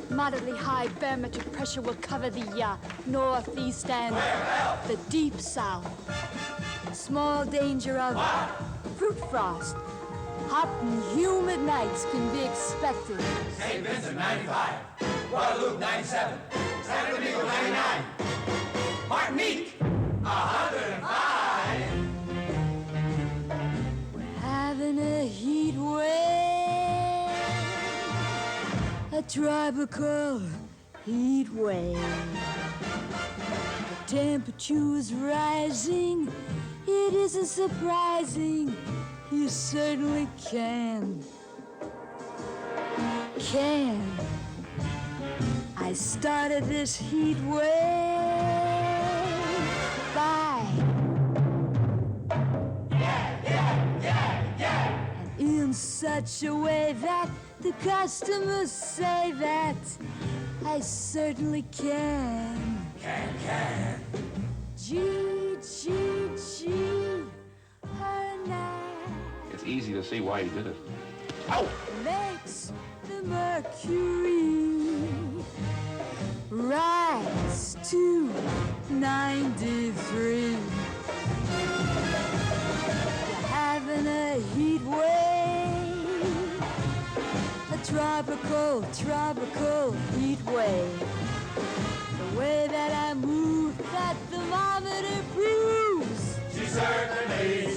Moderately high barometric pressure will cover the northeast and the deep south. small danger of fruit frost. Hot and humid nights can be expected. St. Vincent, 95. Guadalupe, 97. San Domingo, 99. Martinique, 105. We're having a heat wave, a tropical heat wave. The temperature is rising. It isn't surprising. You certainly can. I started this heat wave by and in such a way that the customers say that I certainly can. G, her name It's easy to see why he did it. makes the mercury rise to 93. You're having a heat wave, a tropical heat wave. The way that I move, that thermometer proves. She certainly can.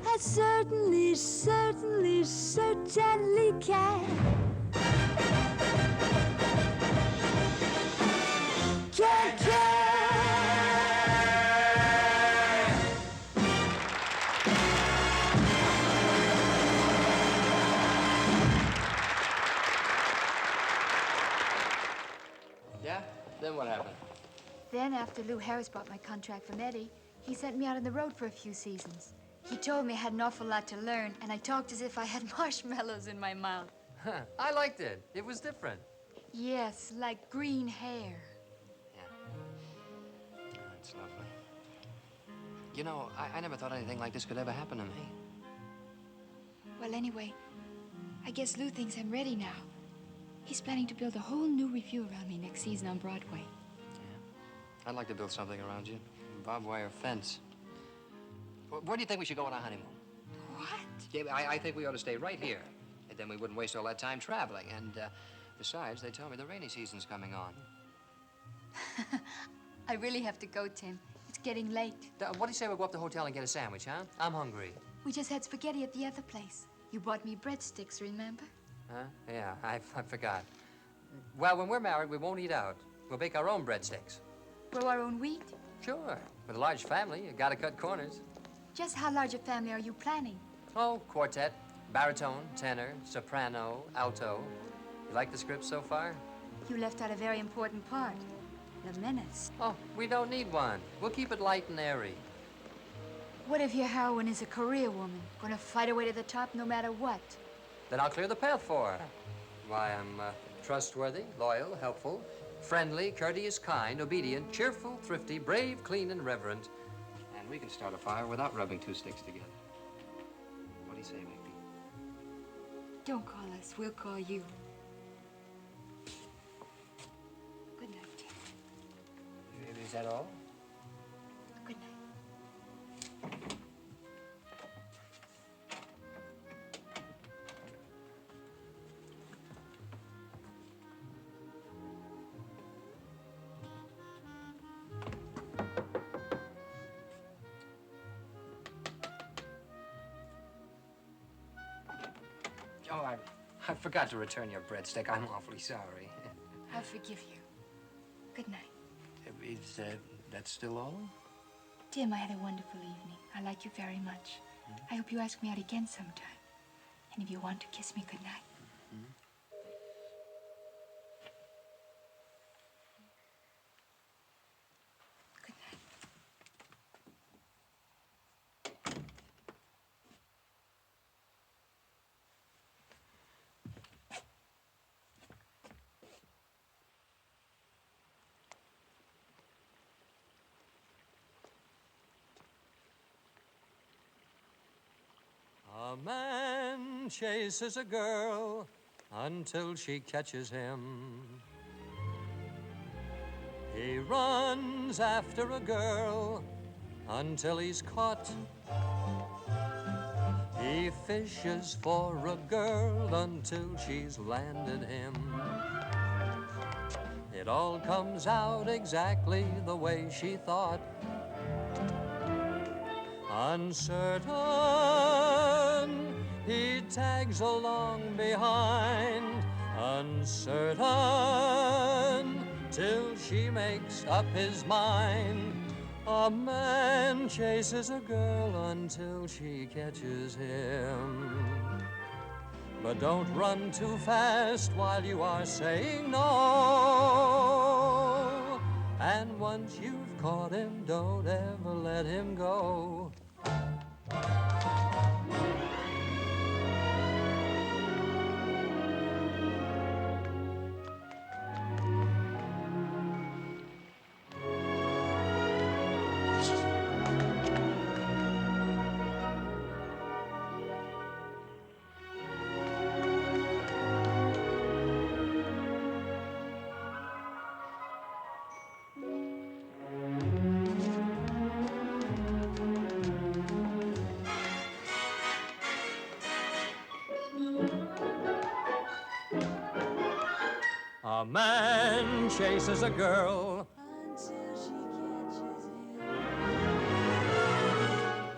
I certainly can. Can. Yeah? Then what happened? Then, after Lou Harris bought my contract from Eddie, he sent me out on the road for a few seasons. He told me I had an awful lot to learn, and I talked as if I had marshmallows in my mouth. I liked it. It was different. Yes, like green hair. That's lovely. You know, I never thought anything like this could ever happen to me. Well, anyway, I guess Lou thinks I'm ready now. He's planning to build a whole new revue around me next season on Broadway. I'd like to build something around you. Barbed wire fence. Where do you think we should go on our honeymoon? What? Yeah, I think we ought to stay right here. And then we wouldn't waste all that time traveling. And besides, they tell me the rainy season's coming on. I really have to go, Tim. It's getting late. What do you say we go up to the hotel and get a sandwich, huh? I'm hungry. We just had spaghetti at the other place. You bought me breadsticks, remember? Huh? Yeah, I forgot. Well, when we're married, we won't eat out. We'll bake our own breadsticks. Grow our own wheat? Sure. With a large family, you gotta cut corners. Just how large a family are you planning? Oh, quartet, baritone, tenor, soprano, alto. You like the script so far? You left out a very important part. The menace. Oh, we don't need one. We'll keep it light and airy. What if your heroine is a career woman, gonna fight her way to the top no matter what? Then I'll clear the path for her. Why, I'm trustworthy, loyal, helpful, friendly, courteous, kind, obedient, cheerful, thrifty, brave, clean, and reverent. And we can start a fire without rubbing two sticks together. What do you say, Vicky? Don't call us, we'll call you. Good night, Tim. Is that all? Good night. Oh, I forgot to return your breadstick. I'm awfully sorry. I'll forgive you. Good night. Is that still all? Tim, I had a wonderful evening. I like you very much. I hope you ask me out again sometime. And if you want to kiss me, good night. Good night. A man chases a girl until she catches him. He runs after a girl until he's caught. He fishes for a girl until she's landed him. It all comes out exactly the way she thought. Uncertain, he tags along behind. Uncertain, till she makes up his mind. A man chases a girl until she catches him. But don't run too fast while you are saying no. And once you've caught him, don't ever let him go. A man chases a girl until she catches him.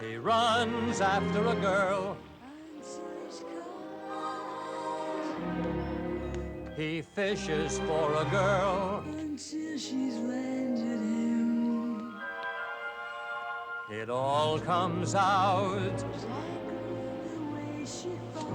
He runs after a girl until he's caught. He fishes for a girl until she's landed him. It all comes out exactly the way she thought.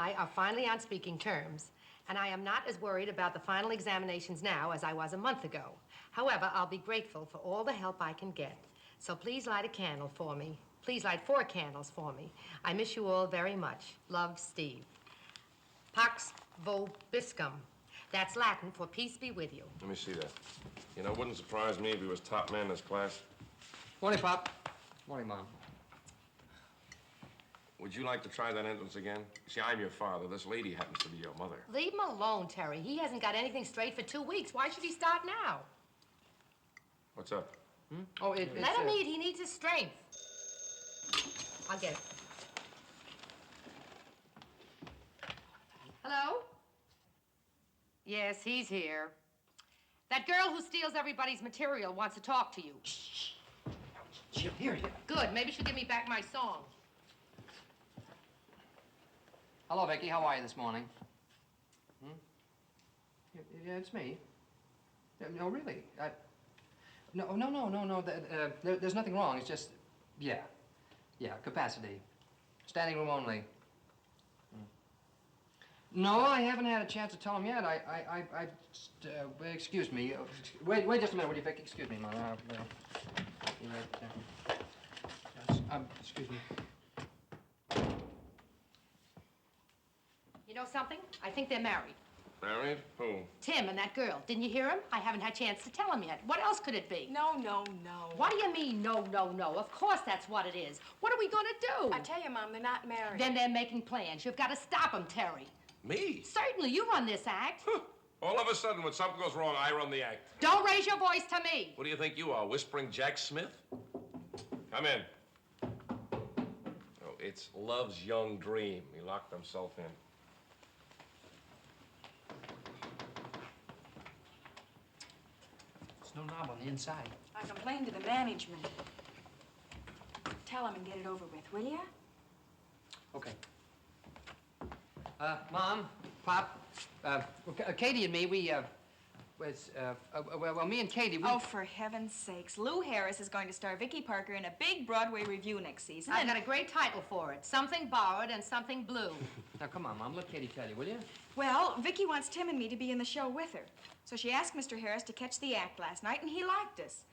I are finally on speaking terms, and I am not as worried about the final examinations now as I was a month ago. However, I'll be grateful for all the help I can get. So please light a candle for me. Please light 4 candles for me. I miss you all very much. Love, Steve. Pax vobiscum. That's Latin for peace be with you. Let me see that. You know, it wouldn't surprise me if he was top man in his class. Morning, Pop. Morning, Mom. Would you like to try that entrance again? See, I'm your father. This lady happens to be your mother. Leave him alone, Terry. He hasn't got anything straight for 2 weeks. Why should he start now? What's up? Oh, Let him eat. He needs his strength. I'll get it. Hello? Yes, he's here. That girl who steals everybody's material wants to talk to you. Shh. She'll hear you. Good. Maybe she'll give me back my song. Hello, Vicky. How are you this morning? Yeah, it's me. No, really. No. There's nothing wrong. It's just, yeah, capacity. Standing room only. No, I haven't had a chance to tell him yet. Excuse me. Wait just a minute, will you, Vicky? Excuse me, Mother. Excuse me. You know something? I think they're married. Married? Who? Tim and that girl. Didn't you hear him? I haven't had a chance to tell him yet. What else could it be? No. What do you mean, no? Of course that's what it is. What are we going to do? I tell you, Mom, they're not married. Then they're making plans. You've got to stop them, Terry. Me? Certainly. You run this act. All of a sudden, when something goes wrong, I run the act. Don't raise your voice to me. What do you think you are, Whispering Jack Smith? Come in. Oh, it's Love's young dream. He locked himself in. There's no knob on the inside. I complained to the management. Tell them and get it over with, will you? Okay. Mom, Pop, Katy and me, me and Katy, we... Oh, for heaven's sakes. Lou Harris is going to star Vicky Parker in a big Broadway review next season. I've got a great title for it. Something Borrowed and Something Blue. Now, come on, Mom. Let Katy tell you, will you? Well, Vicky wants Tim and me to be in the show with her. So she asked Mr. Harris to catch the act last night, and he liked us.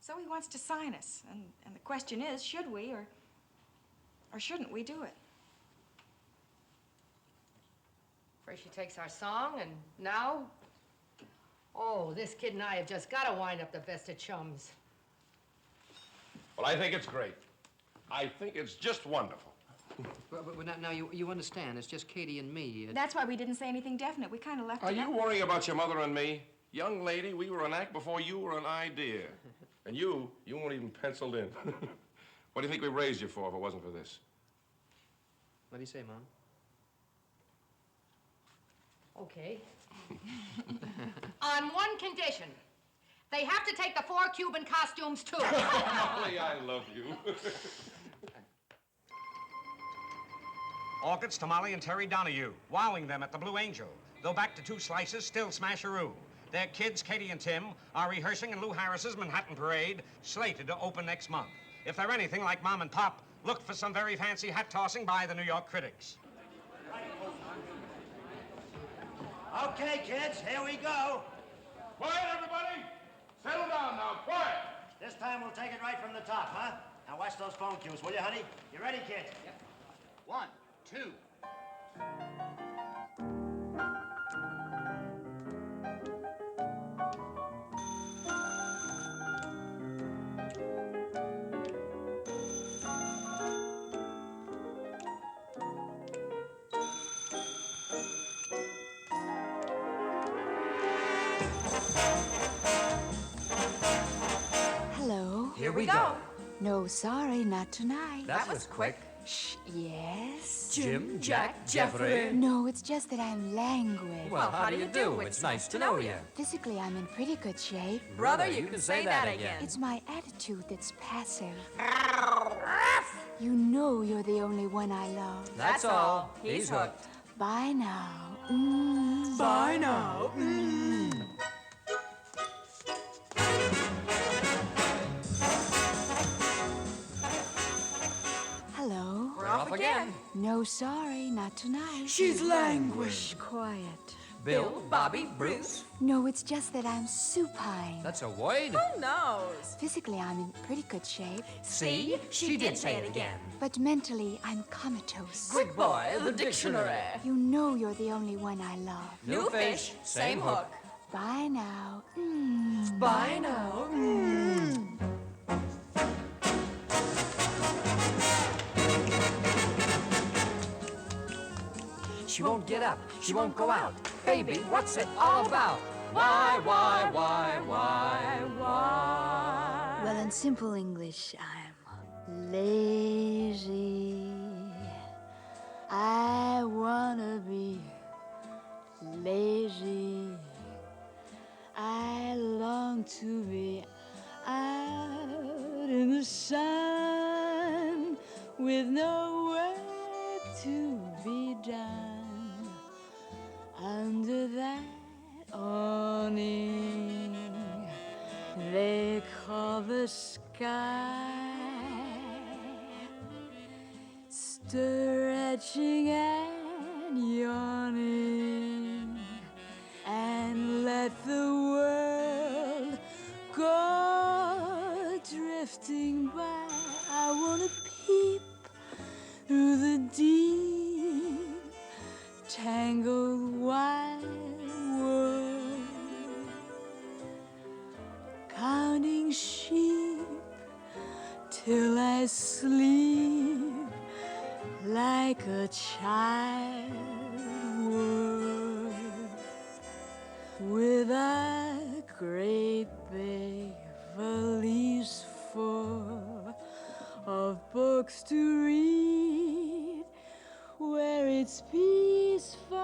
So he wants to sign us. And the question is, should we or shouldn't we do it? First she takes our song, and now... Oh, this kid and I have just got to wind up the best of chums. Well, I think it's great. I think it's just wonderful. But now you understand, it's just Katy and me. That's why we didn't say anything definite. We kind of left Are it you up. worrying about your mother and me? Young lady, we were an act before you were an idea. And you weren't even penciled in. What do you think we raised you for if it wasn't for this? What do you say, Mom? Okay. On one condition. They have to take the 4 Cuban costumes, too. Molly, I love you. Orchids to Molly and Terry Donahue, wowing them at the Blue Angel. Though back to 2 slices, still smasheroo. Their kids, Katy and Tim, are rehearsing in Lou Harris's Manhattan Parade, slated to open next month. If they're anything like Mom and Pop, look for some very fancy hat-tossing by the New York critics. Okay, kids, here we go. Quiet, everybody! Settle down now, quiet! This time we'll take it right from the top, huh? Now watch those phone cues, will you, honey? You ready, kids? Yep. 1, 2. Hello. Here we go. No, sorry, not tonight. That was quick. Shh, yes? Jim, Jack, Jeffrey. No, it's just that I'm languid. Well, how do you do? It's nice to know you. Physically, I'm in pretty good shape. Brother, you can say that again. It's my attitude that's passive. You know you're the only one I love. That's all. He's hooked. Bye now. Bye now. Hello. We're off again. again. No, sorry, not tonight. She's languished. Quiet. Bill, Bobby, Bruce. No, it's just that I'm supine. That's a word. Who knows? Physically, I'm in pretty good shape. See? She did say it again. But mentally, I'm comatose. Quick boy, the dictionary. You know you're the only one I love. New fish, same hook. Bye now. Bye now. She won't get up. She won't go out. Baby, what's it all about? Why? Well, in simple English, I'm lazy. I wanna be lazy. I long to be out in the sun with no work to be done under that awning they call the sky, stretching and yawning, and let the world go drifting by. I wanna peep through the deep, tangled wide world, counting sheep till I sleep like a child would, with a great big valise full of books to read, where it's peaceful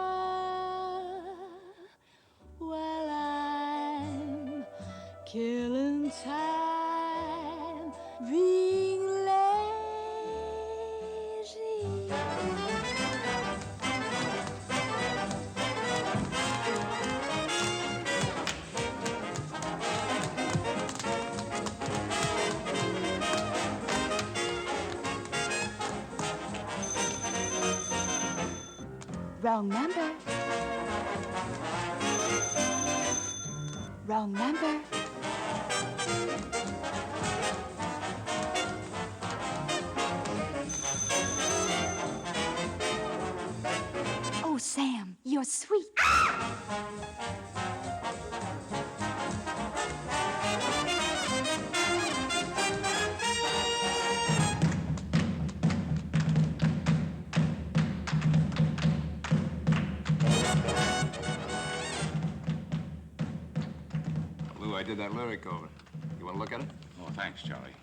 while I'm killing time being lazy. Wrong number. Wrong number. Oh, Sam, you're sweet. Lou, I did that lyric over. You want to look at it? Oh, thanks, Charlie.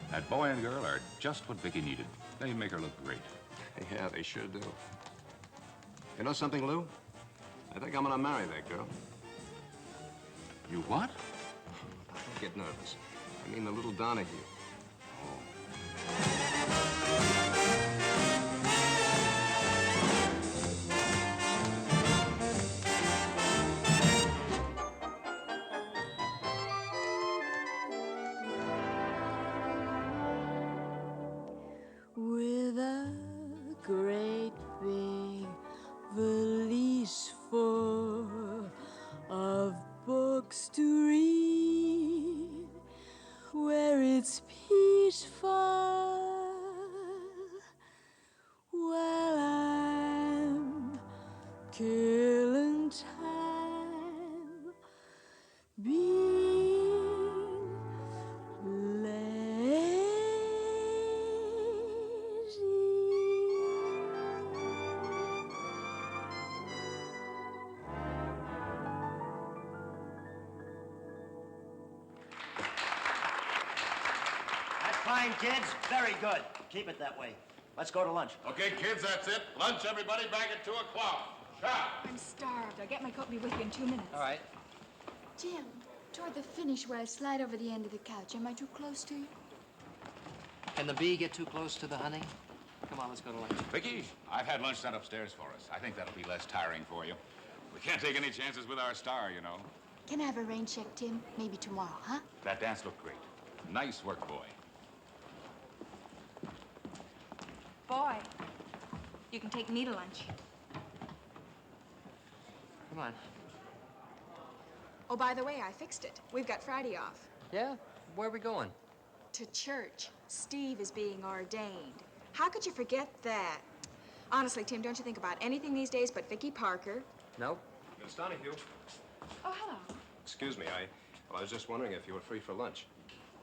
That boy and girl are just what Vicky needed. They make her look great. Yeah, they sure do. You know something, Lou? I think I'm gonna marry that girl. You what? Don't get nervous. I mean the little Donahue. With a great big valise full of books to read, where it's peaceful while I'm killing time being lazy. That's fine, kids. Very good. Keep it that way. Let's go to lunch. Okay, kids, that's it. Lunch, everybody, back at 2 o'clock. Sharp. I'm starved. I'll get my coat and be with you in 2 minutes. All right. Jim, toward the finish where I slide over the end of the couch, am I too close to you? Can the bee get too close to the honey? Come on, let's go to lunch. Vicky, I've had lunch sent upstairs for us. I think that'll be less tiring for you. We can't take any chances with our star, you know. Can I have a rain check, Tim? Maybe tomorrow, huh? That dance looked great. Nice work, boy. Boy, you can take me to lunch. Come on. Oh, by the way, I fixed it. We've got Friday off. Yeah? Where are we going? To church. Steve is being ordained. How could you forget that? Honestly, Tim, don't you think about anything these days but Vicky Parker? Nope. Miss Donahue. Oh, hello. Excuse me, I was just wondering if you were free for lunch.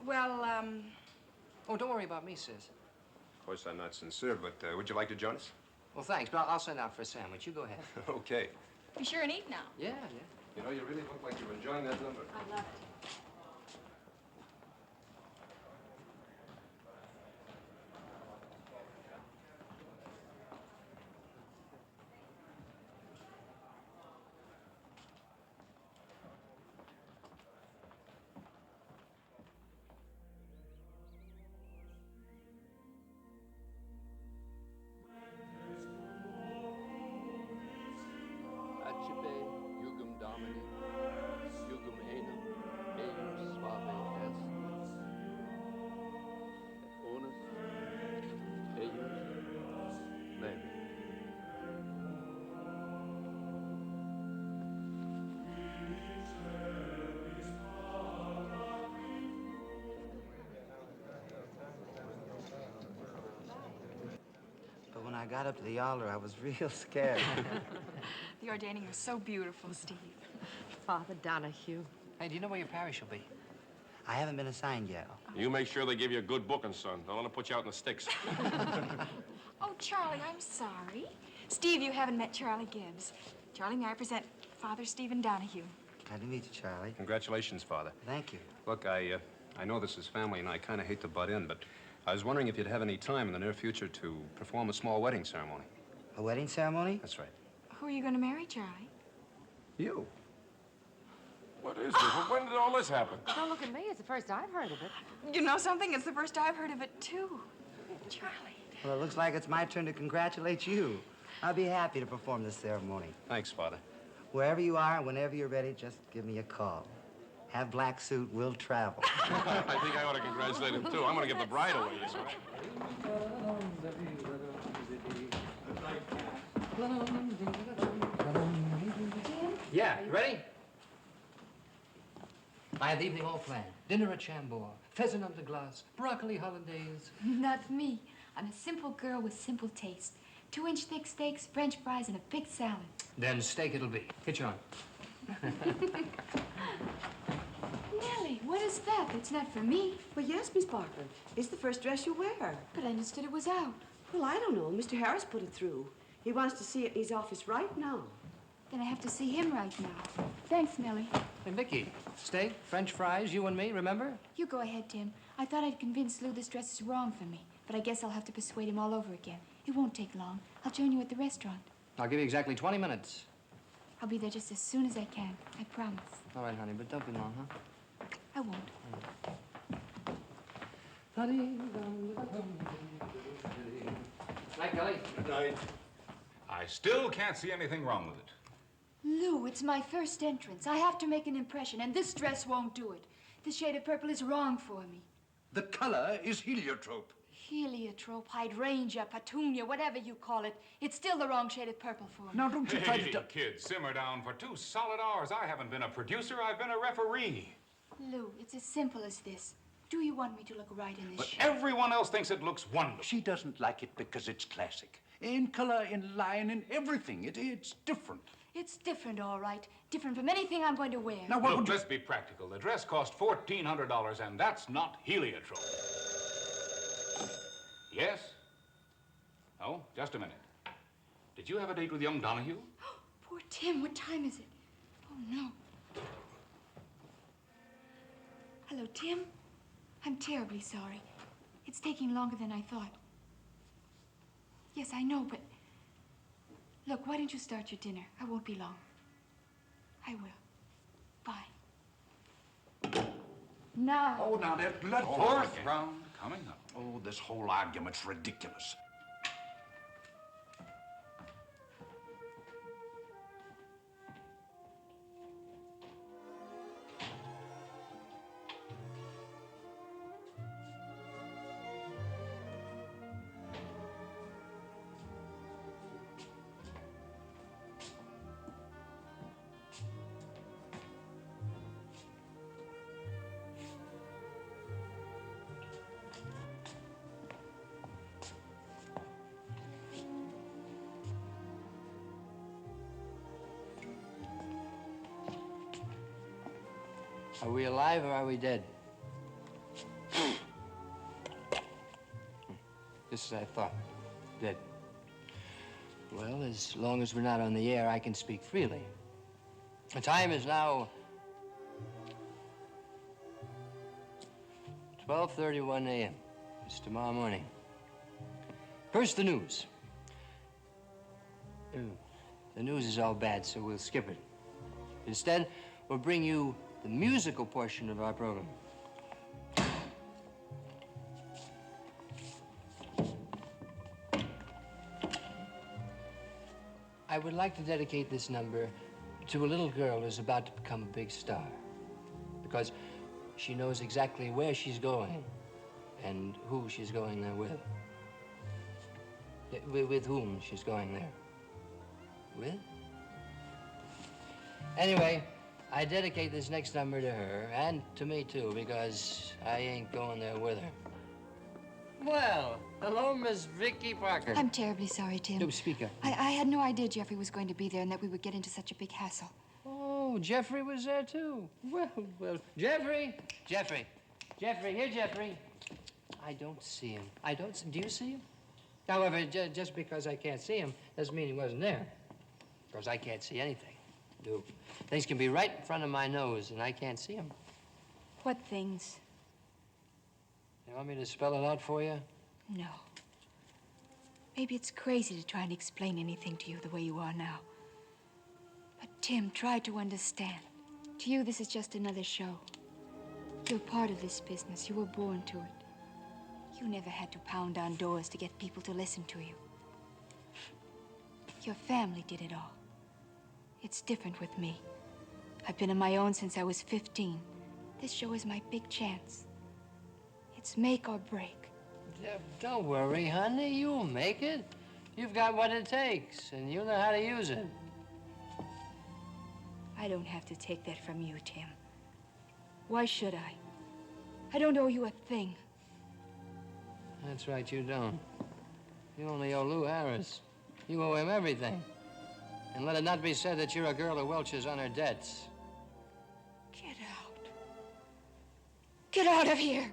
Well, Oh, don't worry about me, sis. Of course, I'm not sincere, but would you like to join us? Well, thanks, but I'll send out for a sandwich. You go ahead. Okay. be sure and eat now. Yeah. You know, you really look like you're enjoying that number. I love it. Accipe, jugum domini, jugum enum, meum suave est. Et onus, eius, lem. But when I got up to the altar, I was real scared. The ordaining was so beautiful, Steve. Father Donahue. Hey, do you know where your parish will be? I haven't been assigned yet. You make sure they give you a good booking, son. Don't want to put you out in the sticks. Oh, Charlie, I'm sorry. Steve, you haven't met Charlie Gibbs. Charlie, may I present Father Stephen Donahue? Glad to meet you, Charlie. Congratulations, Father. Thank you. Look, I know this is family, and I kind of hate to butt in, but I was wondering if you'd have any time in the near future to perform a small wedding ceremony. A wedding ceremony? That's right. Who are you going to marry, Charlie? You. What is this? When did all this happen? Don't look at me. It's the first I've heard of it. You know something? It's the first I've heard of it, too. Charlie. Well, it looks like it's my turn to congratulate you. I'll be happy to perform this ceremony. Thanks, Father. Wherever you are, whenever you're ready, just give me a call. Have black suit, we'll travel. I think I ought to congratulate him, too. I'm going to give the bride away, you know. Yeah, you ready? I have the evening all planned. Dinner at Chambord, pheasant under glass, broccoli hollandaise. Not me. I'm a simple girl with simple taste. 2-inch thick steaks, French fries, and a big salad. Then steak it'll be. Hitch on. Nellie, what is that? That's not for me. Well, yes, Miss Parker. It's the first dress you wear. But I understood it was out. Well, I don't know. Mr. Harris put it through. He wants to see it in his office right now. Then I have to see him right now. Thanks, Nellie. Hey, Vicky, steak, French fries, you and me, remember? You go ahead, Tim. I thought I'd convince Lou this dress is wrong for me, but I guess I'll have to persuade him all over again. It won't take long. I'll join you at the restaurant. I'll give you exactly 20 minutes. I'll be there just as soon as I can. I promise. All right, honey, but don't be long, huh? I won't. Night, Kelly. Good night. I still can't see anything wrong with it. Lou, it's my first entrance. I have to make an impression, and this dress won't do it. This shade of purple is wrong for me. The color is heliotrope. Heliotrope, hydrangea, petunia, whatever you call it. It's still the wrong shade of purple for me. Now, don't you try to... Hey, kid, simmer down. For 2 solid hours, I haven't been a producer, I've been a referee. Lou, it's as simple as this. Do you want me to look right in this But shade? everyone else thinks it looks wonderful. She doesn't like it because it's classic. In color, in line, in everything. It's different. It's different, all right. Different from anything I'm going to wear. Now, Look, let's be practical. The dress cost $1,400, and that's not heliotrope. Yes? Oh, just a minute. Did you have a date with young Donahue? Poor Tim, what time is it? Oh, no. Hello, Tim. I'm terribly sorry. It's taking longer than I thought. Yes, I know, but... Look, why don't you start your dinner? I won't be long. I will. Bye. Now. Oh, now, let Fourth round coming up. Oh, this whole argument's ridiculous. Are we alive or are we dead? Just as I thought. Dead. Well, as long as we're not on the air, I can speak freely. The time is now 12:31 a.m. It's tomorrow morning. First, the news. The news is all bad, so we'll skip it. Instead, we'll bring you the musical portion of our program. I would like to dedicate this number to a little girl who's about to become a big star. Because she knows exactly where she's going and who she's going there with. With whom she's going there. With? Anyway, I dedicate this next number to her, and to me too, because I ain't going there with her. Well, hello, Miss Vicky Parker. I'm terribly sorry, Tim. No, speak up. I had no idea Jeffrey was going to be there and that we would get into such a big hassle. Oh, Jeffrey was there too. Well, Jeffrey, here, Jeffrey. I don't see him. Do you see him? However, just because I can't see him doesn't mean he wasn't there. Because I can't see anything. No. Things can be right in front of my nose, and I can't see them. What things? You want me to spell it out for you? No. Maybe it's crazy to try and explain anything to you the way you are now. But Tim, try to understand. To you, this is just another show. You're part of this business. You were born to it. You never had to pound on doors to get people to listen to you. Your family did it all. It's different with me. I've been on my own since I was 15. This show is my big chance. It's make or break. Don't worry, honey. You'll make it. You've got what it takes, and you know how to use it. I don't have to take that from you, Tim. Why should I? I don't owe you a thing. That's right, you don't. You only owe Lou Harris. You owe him everything. And let it not be said that you're a girl who welches on her debts. Get out. Get out of here.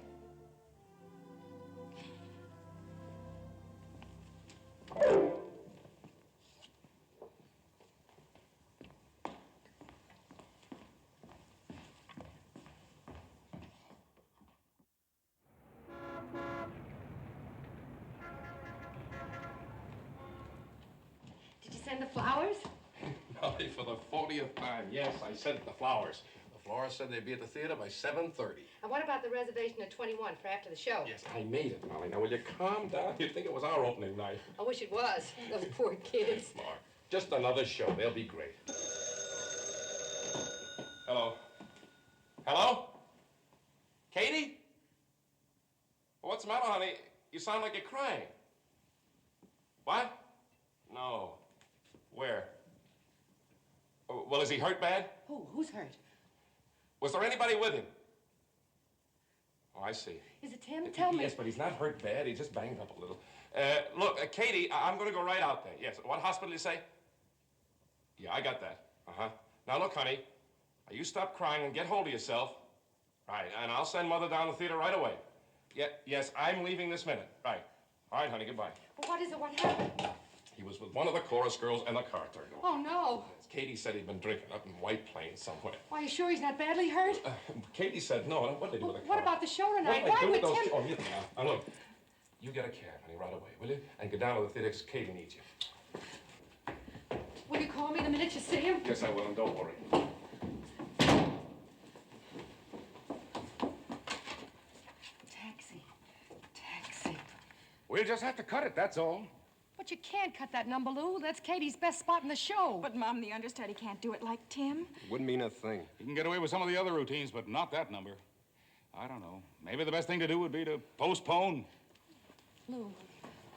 Did you send the flowers? Molly, for the 40th time, yes, I sent the flowers. The florist said they'd be at the theater by 7:30. And what about the reservation at 21 for after the show? Yes, I made it, Molly. Now, will you calm down? You'd think it was our opening night. I wish it was. Those poor kids. Mark, just another show. They'll be great. Hello? Hello? Katy? What's the matter, honey? You sound like you're crying. What? No. Where? Oh, well, is he hurt bad? Who? Who's hurt? Was there anybody with him? Oh, I see. Is it Tim? Tell me. Yes, but he's not hurt bad. He just banged up a little. Look, Katy, I'm going to go right out there. Yes. What hospital did you say? Yeah, I got that. Uh-huh. Now, look, honey, you stop crying and get hold of yourself. Right, and I'll send Mother down to the theater right away. Yeah, yes, I'm leaving this minute. Right. All right, honey, goodbye. Well, what is it? What happened? He was with one of the chorus girls and the car turned over. Oh, no. Katy said he'd been drinking up in White Plains somewhere. Why, are you sure he's not badly hurt? Katy said no. What did they do with the car? What about the show tonight? What Why did they would do with Tim... those... Oh, you now, look, you get a cab, honey, right away, will you? And go down to the theater because Katy needs you. Will you call me the minute you see him? Yes, I will, and don't worry. Taxi. We'll just have to cut it, that's all. But you can't cut that number, Lou. That's Katie's best spot in the show. But, Mom, the understudy can't do it like Tim. Wouldn't mean a thing. You can get away with some of the other routines, but not that number. I don't know. Maybe the best thing to do would be to postpone. Lou,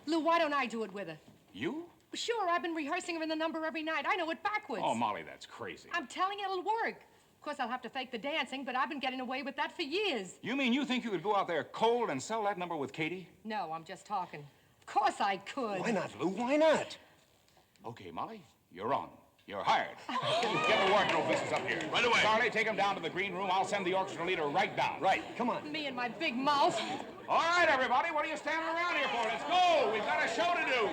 why don't I do it with her? You? Sure, I've been rehearsing her in the number every night. I know it backwards. Oh, Molly, that's crazy. I'm telling you, it'll work. Of course, I'll have to fake the dancing, but I've been getting away with that for years. You mean you think you could go out there cold and sell that number with Katy? No, I'm just talking. Of course I could. Why not, Lou? Why not? Okay, Molly, you're on. You're hired. Get the wardrobe business up here. Right away. Charlie, take him down to the green room. I'll send the orchestra leader right down. Right. Come on. Me and my big mouth. All right, everybody. What are you standing around here for? Let's go. We've got a show to do.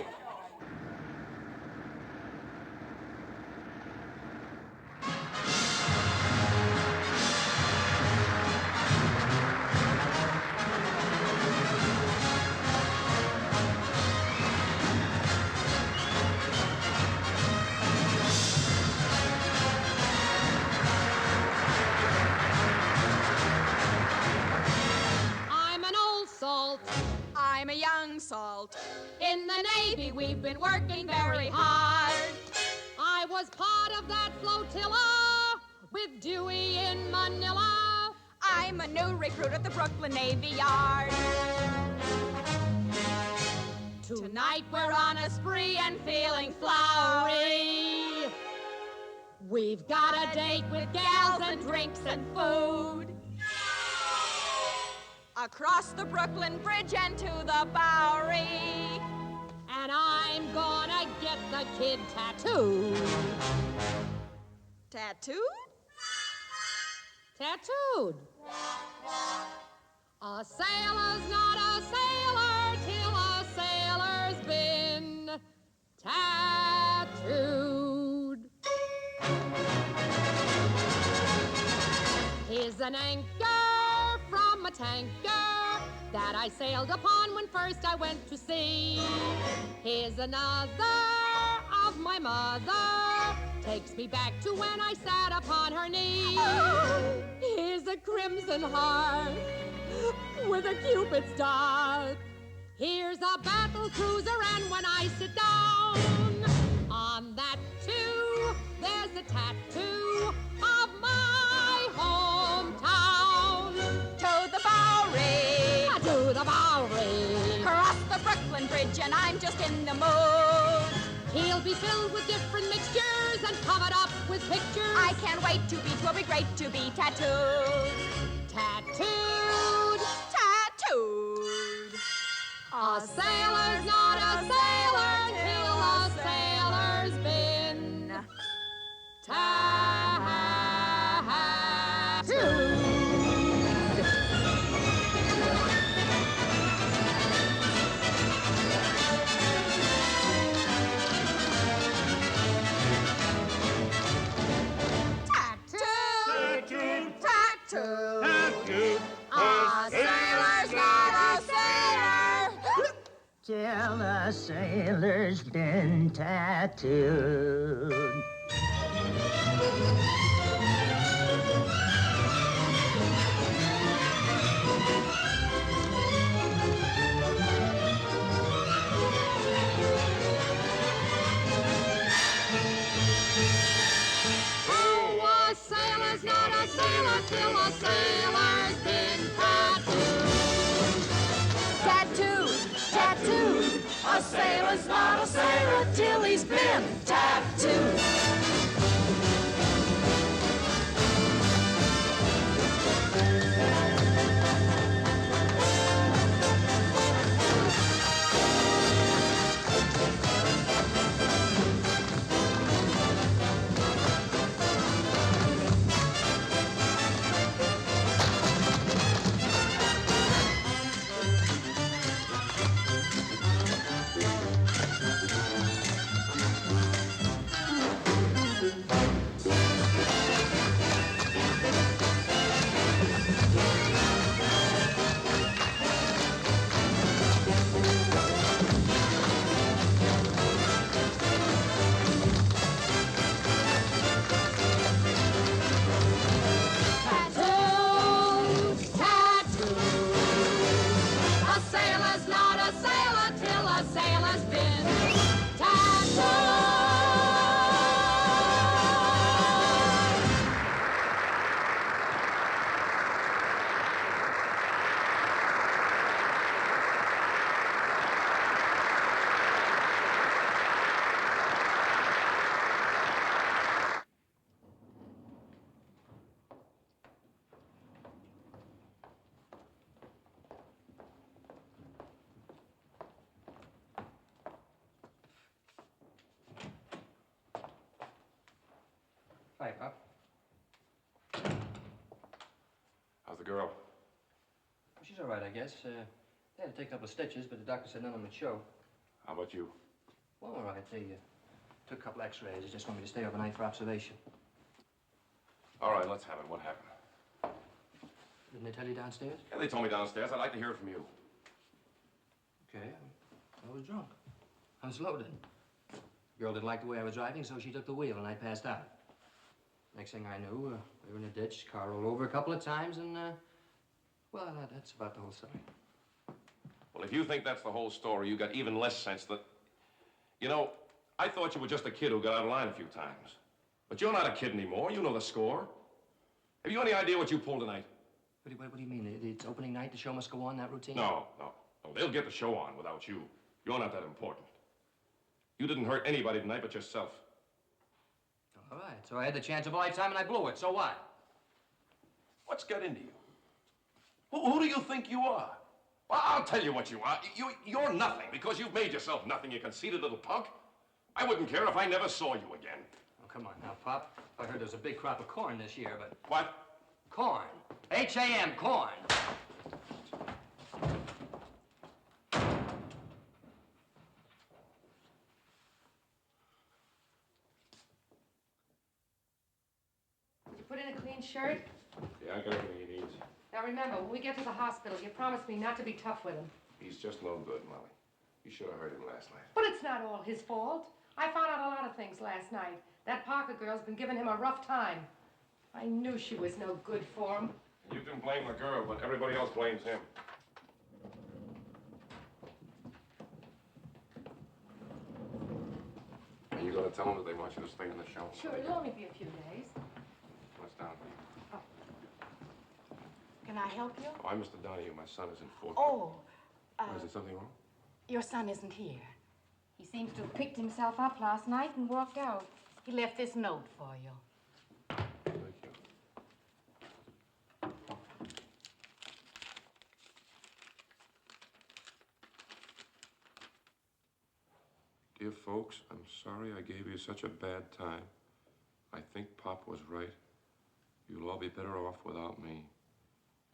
I'm a young salt. In the Navy, we've been working very hard. I was part of that flotilla with Dewey in Manila. I'm a new recruit at the Brooklyn Navy Yard. Tonight we're on a spree and feeling flowery. We've got a date with gals and drinks and food. Across the Brooklyn Bridge and to the Bowery. And I'm gonna get the kid tattooed. Tattooed? Tattooed. A sailor's not a sailor till a sailor's been tattooed. Here's an anchor from a tanker that I sailed upon when first I went to sea. Here's another of my mother, takes me back to when I sat upon her knee. Oh. Here's a crimson heart with a Cupid's dart. Here's a battle cruiser, and when I sit down on that too, there's a tattoo of my hometown. To the Bowery. To the Bowery. Cross the Brooklyn Bridge and I'm just in the mood. He'll be filled with different mixtures and covered up with pictures. I can't wait to be, 'twill be great to be tattooed. Tattooed. Tattooed. A sailor's not a sailor till a sailor's been tattooed. Tattooed. A sailor's not a sailor till a sailor's been tattooed. Till a sailor's been tattooed. Tattooed. Tattooed. A sailor's not a sailor till he's been tattooed. Hi, Pop. How's the girl? She's all right, I guess. They had to take a couple of stitches, but the doctor said none of them would show. How about you? Well, all right. They took a couple x-rays. They just want me to stay overnight for observation. All right, let's have it. What happened? Didn't they tell you downstairs? Yeah, they told me downstairs. I'd like to hear it from you. Okay. I was drunk. Unloaded. Girl didn't like the way I was driving, so she took the wheel, and I passed out. Next thing I knew, we were in a ditch. Car rolled over a couple of times, and, well, that's about the whole story. Well, if you think that's the whole story, you got even less sense that... You know, I thought you were just a kid who got out of line a few times. But you're not a kid anymore. You know the score. Have you any idea what you pulled tonight? What do you mean? It's opening night, the show must go on, that routine? No. They'll get the show on without you. You're not that important. You didn't hurt anybody tonight but yourself. All right, so I had the chance of a lifetime and I blew it. So what? What's got into you? Who do you think you are? Well, I'll tell you what you are. You're nothing because you've made yourself nothing, you conceited little punk. I wouldn't care if I never saw you again. Oh, come on now, Pop. I heard there's a big crop of corn this year, but... What? Corn. H-A-M, corn. Did you put in a clean shirt? Yeah, I got everything he needs. Now remember, when we get to the hospital, you promised me not to be tough with him. He's just no good, Molly. You should have heard him last night. But it's not all his fault. I found out a lot of things last night. That Parker girl's been giving him a rough time. I knew she was no good for him. You can blame the girl, but everybody else blames him. Are you going to tell them that they want you to stay in the show? Sure, it'll only be a few days. What's down? Can I help you? Oh, I'm Mr. Donahue. My son is in fourth. Oh, Is there something wrong? your son isn't here. He seems to have picked himself up last night and walked out. He left this note for you. Thank you. Dear folks, I'm sorry I gave you such a bad time. I think Pop was right. You'll all be better off without me.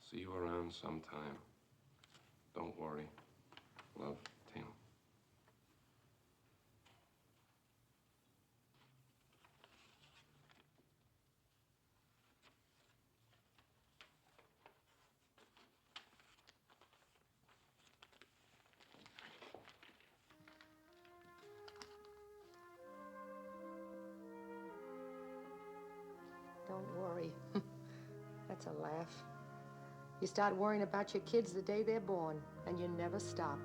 See you around sometime. Don't worry. Love, Tim. Don't worry. That's a laugh. You start worrying about your kids the day they're born, and you never stop.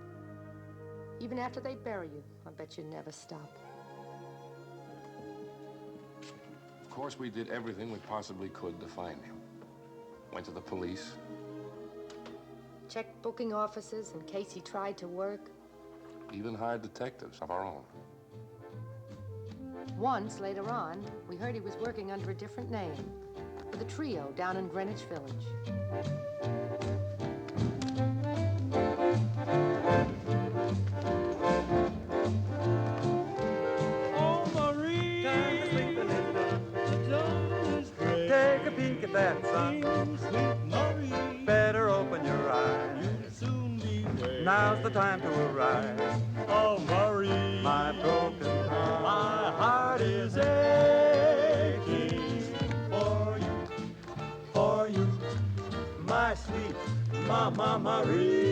Even after they bury you, I bet you never stop. Of course, we did everything we possibly could to find him. Went to the police. Checked booking offices in case he tried to work. Even hired detectives of our own. Once, later on, we heard he was working under a different name with a trio down in Greenwich Village. Oh, Marie, time to sleep and it's done. Take a peek at that sun. Sweet Marie, better open your eyes. You'll soon be where. Now's the time to arise. Oh, Marie, my broken heart. My heart is aching for you, my sweet Mama Marie.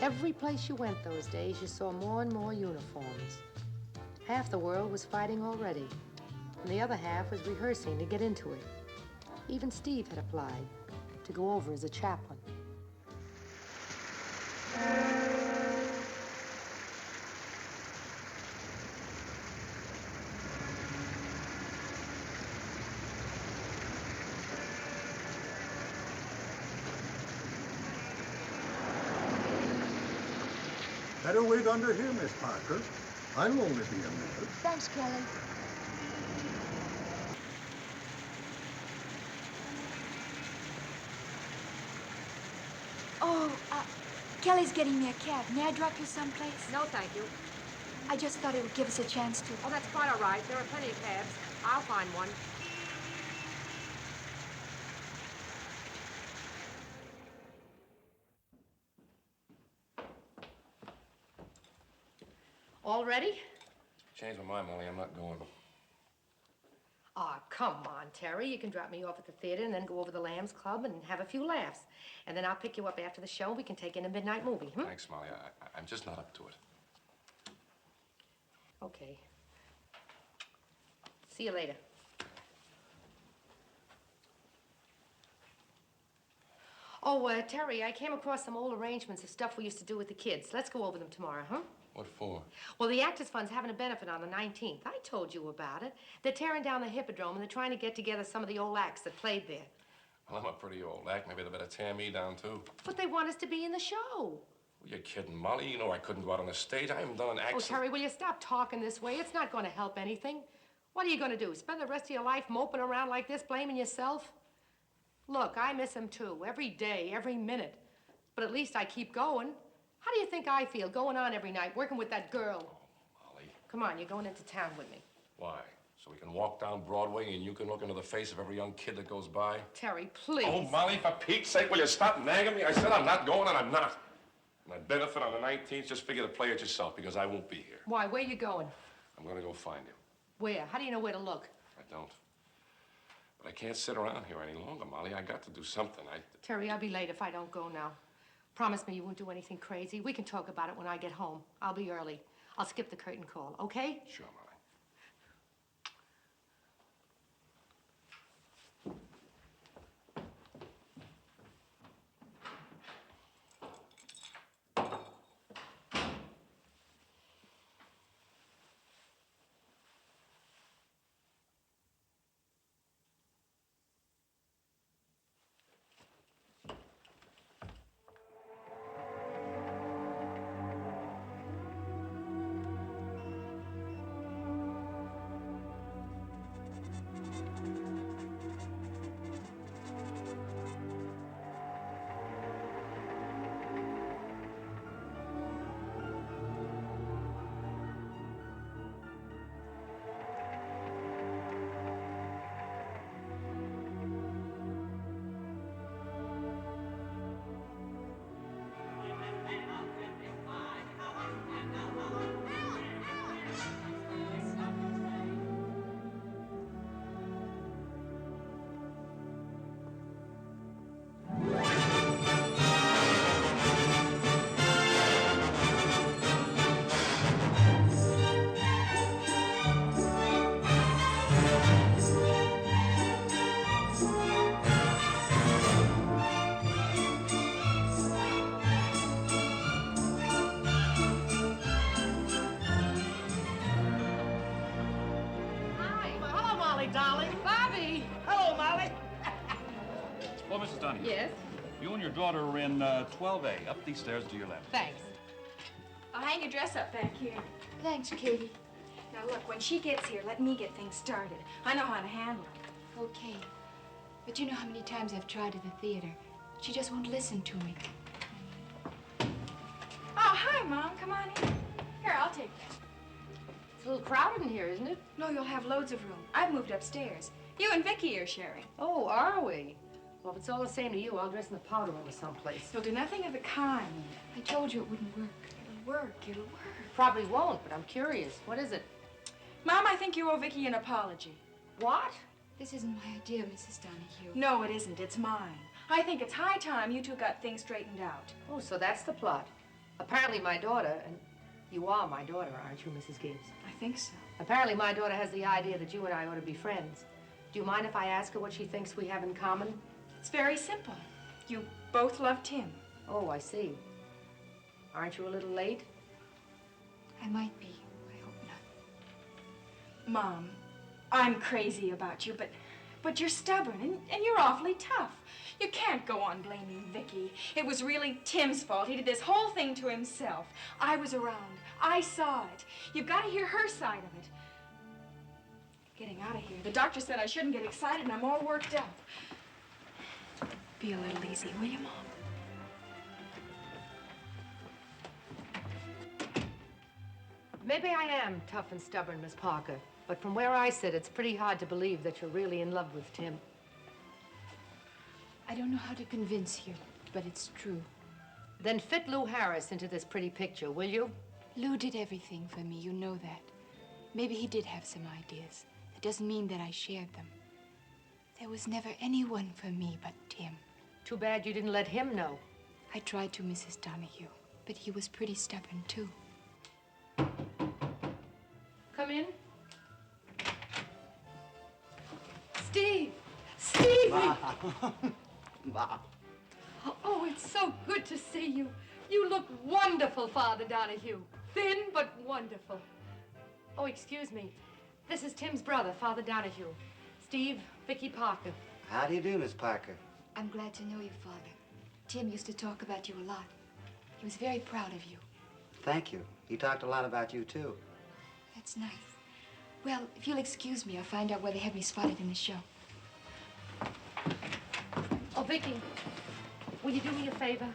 Every place you went those days, you saw more and more uniforms. Half the world was fighting already, and the other half was rehearsing to get into it. Even Steve had applied to go over as a chaplain. Better wait under here, Miss Parker. I'll only be a minute. Thanks, Kelly. Oh, Kelly's getting me a cab. May I drop you someplace? No, thank you. I just thought it would give us a chance to. Oh, that's quite all right. There are plenty of cabs. I'll find one. All ready? Changed my mind, Molly. I'm not going. Aw, come on, Terry. You can drop me off at the theater and then go over to the Lambs Club and have a few laughs. And then I'll pick you up after the show and we can take in a midnight movie, hmm? Thanks, Molly. I'm just not up to it. Okay. See you later. Oh, Terry, I came across some old arrangements of stuff we used to do with the kids. Let's go over them tomorrow, huh? What for? Well, the Actors Fund's having a benefit on the 19th. I told you about it. They're tearing down the Hippodrome and they're trying to get together some of the old acts that played there. Well, I'm a pretty old act. Maybe they better tear me down, too. But they want us to be in the show. You're kidding, Molly. You know I couldn't go out on the stage. I haven't done an act. Oh, Terry, will you stop talking this way? It's not going to help anything. What are you going to do? Spend the rest of your life moping around like this, blaming yourself? Look, I miss him, too. Every day, every minute. But at least I keep going. How do you think I feel, going on every night, working with that girl? Oh, Molly. Come on, you're going into town with me. Why? So we can walk down Broadway and you can look into the face of every young kid that goes by? Terry, please. Oh, Molly, for Pete's sake, will you stop nagging me? I said I'm not going and I'm not. My benefit on the 19th, just figure to play it yourself because I won't be here. Why? Where you going? I'm going to go find him. Where? How do you know where to look? I don't. But I can't sit around here any longer, Molly. I got to do something. Terry, I'll be late if I don't go now. Promise me you won't do anything crazy. We can talk about it when I get home. I'll be early. I'll skip the curtain call, okay? Sure, Molly. Well, Mrs. Donahue. Yes? You and your daughter are in 12A, up these stairs to your left. Thanks. I'll hang your dress up back here. Thanks, Katy. Now, look, when she gets here, let me get things started. I know how to handle it. Okay. But you know how many times I've tried at the theater. She just won't listen to me. Oh, hi, Mom. Come on in. Here, I'll take that. It's a little crowded in here, isn't it? No, you'll have loads of room. I've moved upstairs. You and Vicky are sharing. Oh, are we? Well, if it's all the same to you, I'll dress in the powder room or someplace. You'll do nothing of the kind. I told you it wouldn't work. It'll work. It'll work. Probably won't, but I'm curious. What is it? Mom, I think you owe Vicky an apology. What? This isn't my idea, Mrs. Donahue. No, it isn't. It's mine. I think it's high time you two got things straightened out. Oh, so that's the plot. Apparently my daughter, and you are my daughter, aren't you, Mrs. Gibbs? I think so. Apparently my daughter has the idea that you and I ought to be friends. Do you mind if I ask her what she thinks we have in common? It's very simple. You both love Tim. Oh, I see. Aren't you a little late? I might be. I hope not. Mom, I'm crazy about you, but you're stubborn and you're awfully tough. You can't go on blaming Vicky. It was really Tim's fault. He did this whole thing to himself. I was around. I saw it. You've got to hear her side of it. Getting out of here. The doctor said I shouldn't get excited, and I'm all worked up. Be a little easy, will you, Mom? Maybe I am tough and stubborn, Miss Parker, but from where I sit, it's pretty hard to believe that you're really in love with Tim. I don't know how to convince you, but it's true. Then fit Lou Harris into this pretty picture, will you? Lou did everything for me, you know that. Maybe he did have some ideas. That doesn't mean that I shared them. There was never anyone for me but Tim. Too bad you didn't let him know. I tried to, Mrs. Donahue, but he was pretty stubborn, too. Come in. Steve! Stevie! Ma. Oh, it's so good to see you. You look wonderful, Father Donahue. Thin, but wonderful. Oh, excuse me. This is Tim's brother, Father Donahue. Steve, Vicky Parker. How do you do, Miss Parker? I'm glad to know you, Father. Tim used to talk about you a lot. He was very proud of you. Thank you. He talked a lot about you, too. That's nice. Well, if you'll excuse me, I'll find out where they have me spotted in the show. Oh, Vicky, will you do me a favor?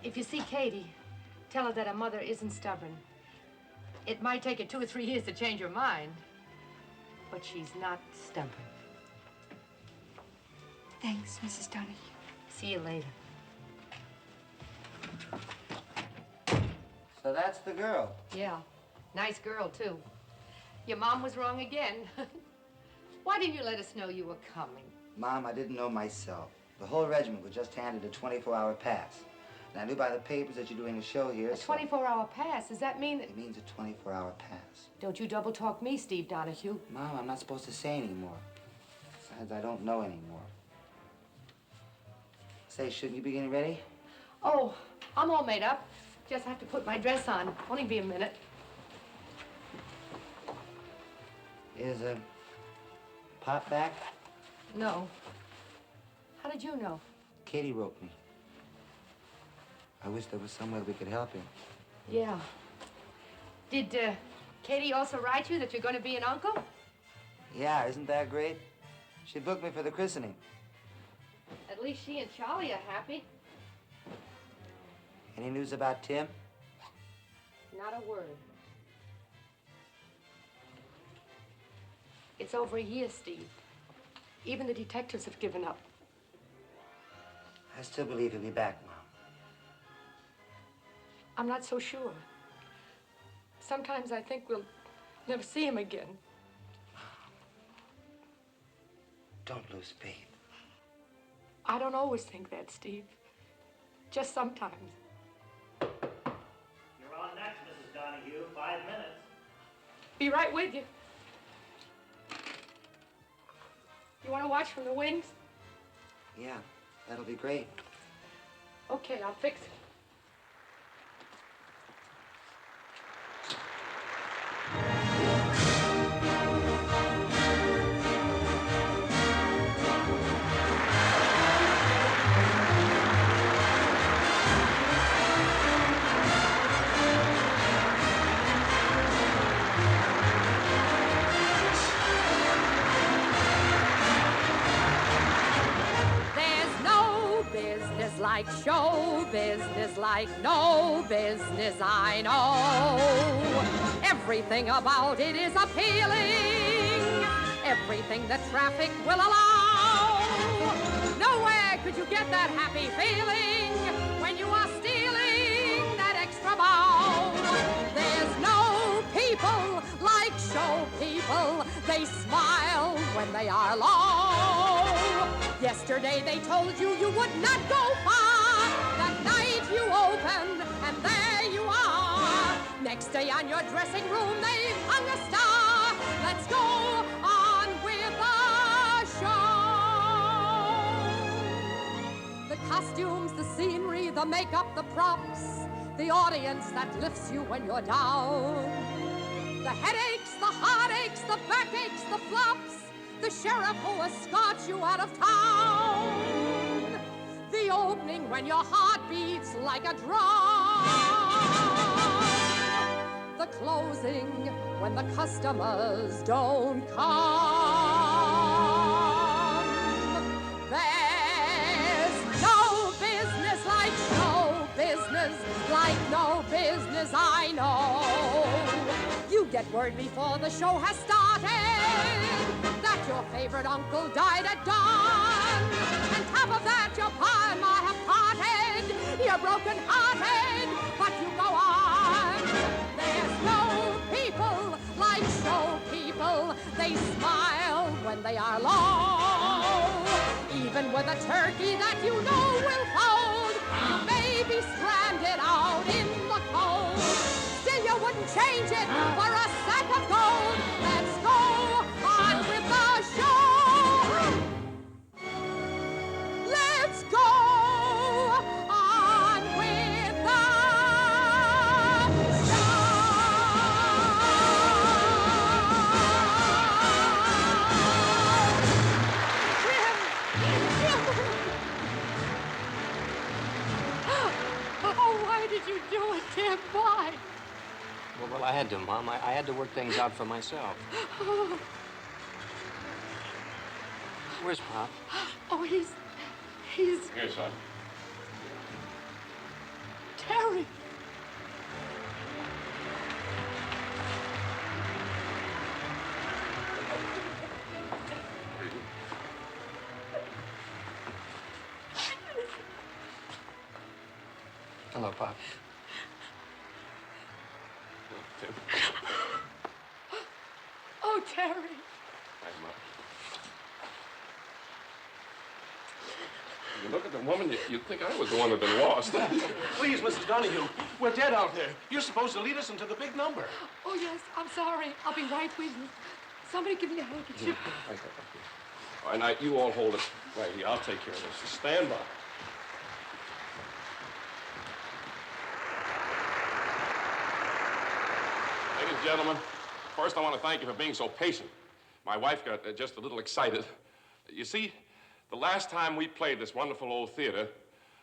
If you see Katy, tell her that her mother isn't stubborn. It might take her 2 or 3 years to change her mind, but she's not stubborn. Thanks, Mrs. Donahue. See you later. So that's the girl. Yeah, nice girl, too. Your mom was wrong again. Why didn't you let us know you were coming? Mom, I didn't know myself. The whole regiment was just handed a 24-hour pass. And I knew by the papers that you're doing a show here. A 24-hour pass? Does that mean that... It means a 24-hour pass. Don't you double-talk me, Steve Donahue. Mom, I'm not supposed to say anymore. Besides, I don't know anymore. Say, shouldn't you be getting ready? Oh, I'm all made up. Just have to put my dress on. Only be a minute. Is Pop back? No. How did you know? Katy wrote me. I wish there was some way we could help him. Yeah. Did Katy also write you that you're going to be an uncle? Yeah, isn't that great? She booked me for the christening. At least she and Charlie are happy. Any news about Tim? Not a word. It's over a year, Steve. Even the detectives have given up. I still believe he'll be back, Mom. I'm not so sure. Sometimes I think we'll never see him again. Don't lose faith. I don't always think that, Steve. Just sometimes. You're on next, Mrs. Donahue. 5 minutes. Be right with you. You want to watch from the wings? Yeah, that'll be great. Okay, I'll fix it. Like show business, like no business I know. Everything about it is appealing, everything the traffic will allow. Nowhere could you get that happy feeling when you are stealing that extra bow. There's no people like show people, they smile when they are low. Yesterday they told you you would not go far. That night you opened and there you are. Next day on your dressing room they've hung a star. Let's go on with the show. The costumes, the scenery, the makeup, the props, the audience that lifts you when you're down. The headaches, the heartaches, the backaches, the flops, the sheriff who escorts you out of town. The opening when your heart beats like a drum. The closing when the customers don't come. There's no business like show business, like no business I know. Get word before the show has started that your favorite uncle died at dawn. On top of that, your pa and ma have parted. You're broken-hearted, but you go on. There's no people like show people. They smile when they are low. Even with a turkey that you know will fold, you may be stranded out in the cold. Still, you wouldn't change it for a sack of gold. Let's go on with the show. Let's go on with the Oh, why did you do it, Tim? Why? Well, I had to, Mom. I had to work things out for myself. Where's Pop? Oh, he's... Here, son. Terry. Hello, Pop. Tim. Oh, Terry. Hi, Mom. You look at the woman, you'd think I was the one that had been lost. Please, Mrs. Donahue, we're dead out there. You're supposed to lead us into the big number. Oh, yes, I'm sorry. I'll be right with you. Somebody give me a handkerchief. All right, now, you all hold it right here. I'll take care of this. Just stand by. Ladies and gentlemen, first I want to thank you for being so patient. My wife got just a little excited. You see, the last time we played this wonderful old theater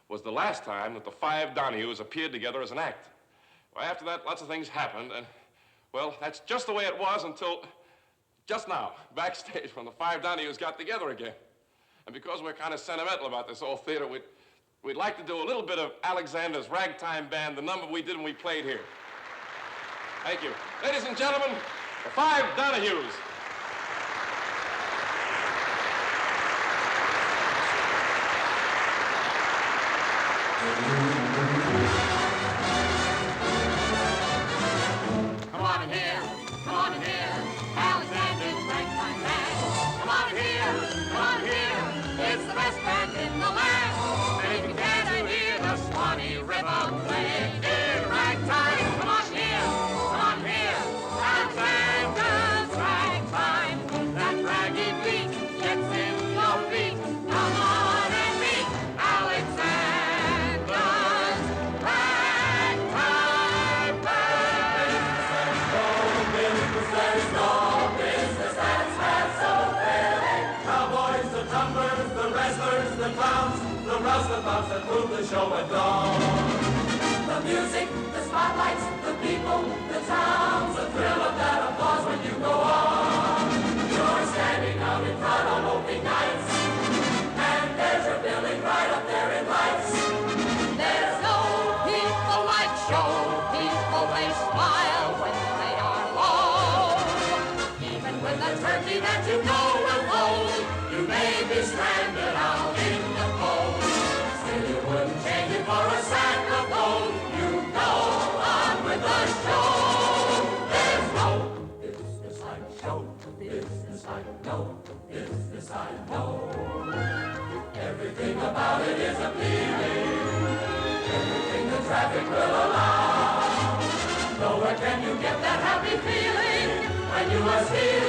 was the last time that the Five Donahues appeared together as an act. Well, after that, lots of things happened, and, well, that's just the way it was until just now, backstage, when the Five Donahues got together again. And because we're kind of sentimental about this old theater, we'd like to do a little bit of Alexander's Ragtime Band, the number we did when we played here. Thank you. Ladies and gentlemen, the Five Donahues. Come on in here, come on in here, Alexander's Ragtime Band. Come on in here, come on in here, it's the best band in the land. And if you dare to hear the Swanee River play in ragtime, come on here, Alexander's Ragtime. That raggy beat gets in your feet. Come on and meet Alexander's Ragtime Band. There's no business that's half so failing. Cowboys, the tumblers, the wrestlers, the clowns, the roustabouts that move the show at dawn. The music, the spotlights, the people, the towns, the thrill of that applause when you go on. You're standing out in front on opening nights, and there's your billing right up there in lights. There's no people like show people, they smile when they are low. Even with a turkey that you know will fold, you may be stranded out in the cold. Still you wouldn't change it for a sack of gold. You go on with the show. There's no business like show business like no business I know. Everything about it is appealing. Everything the traffic will allow. Nowhere can you get that happy feeling when you are here.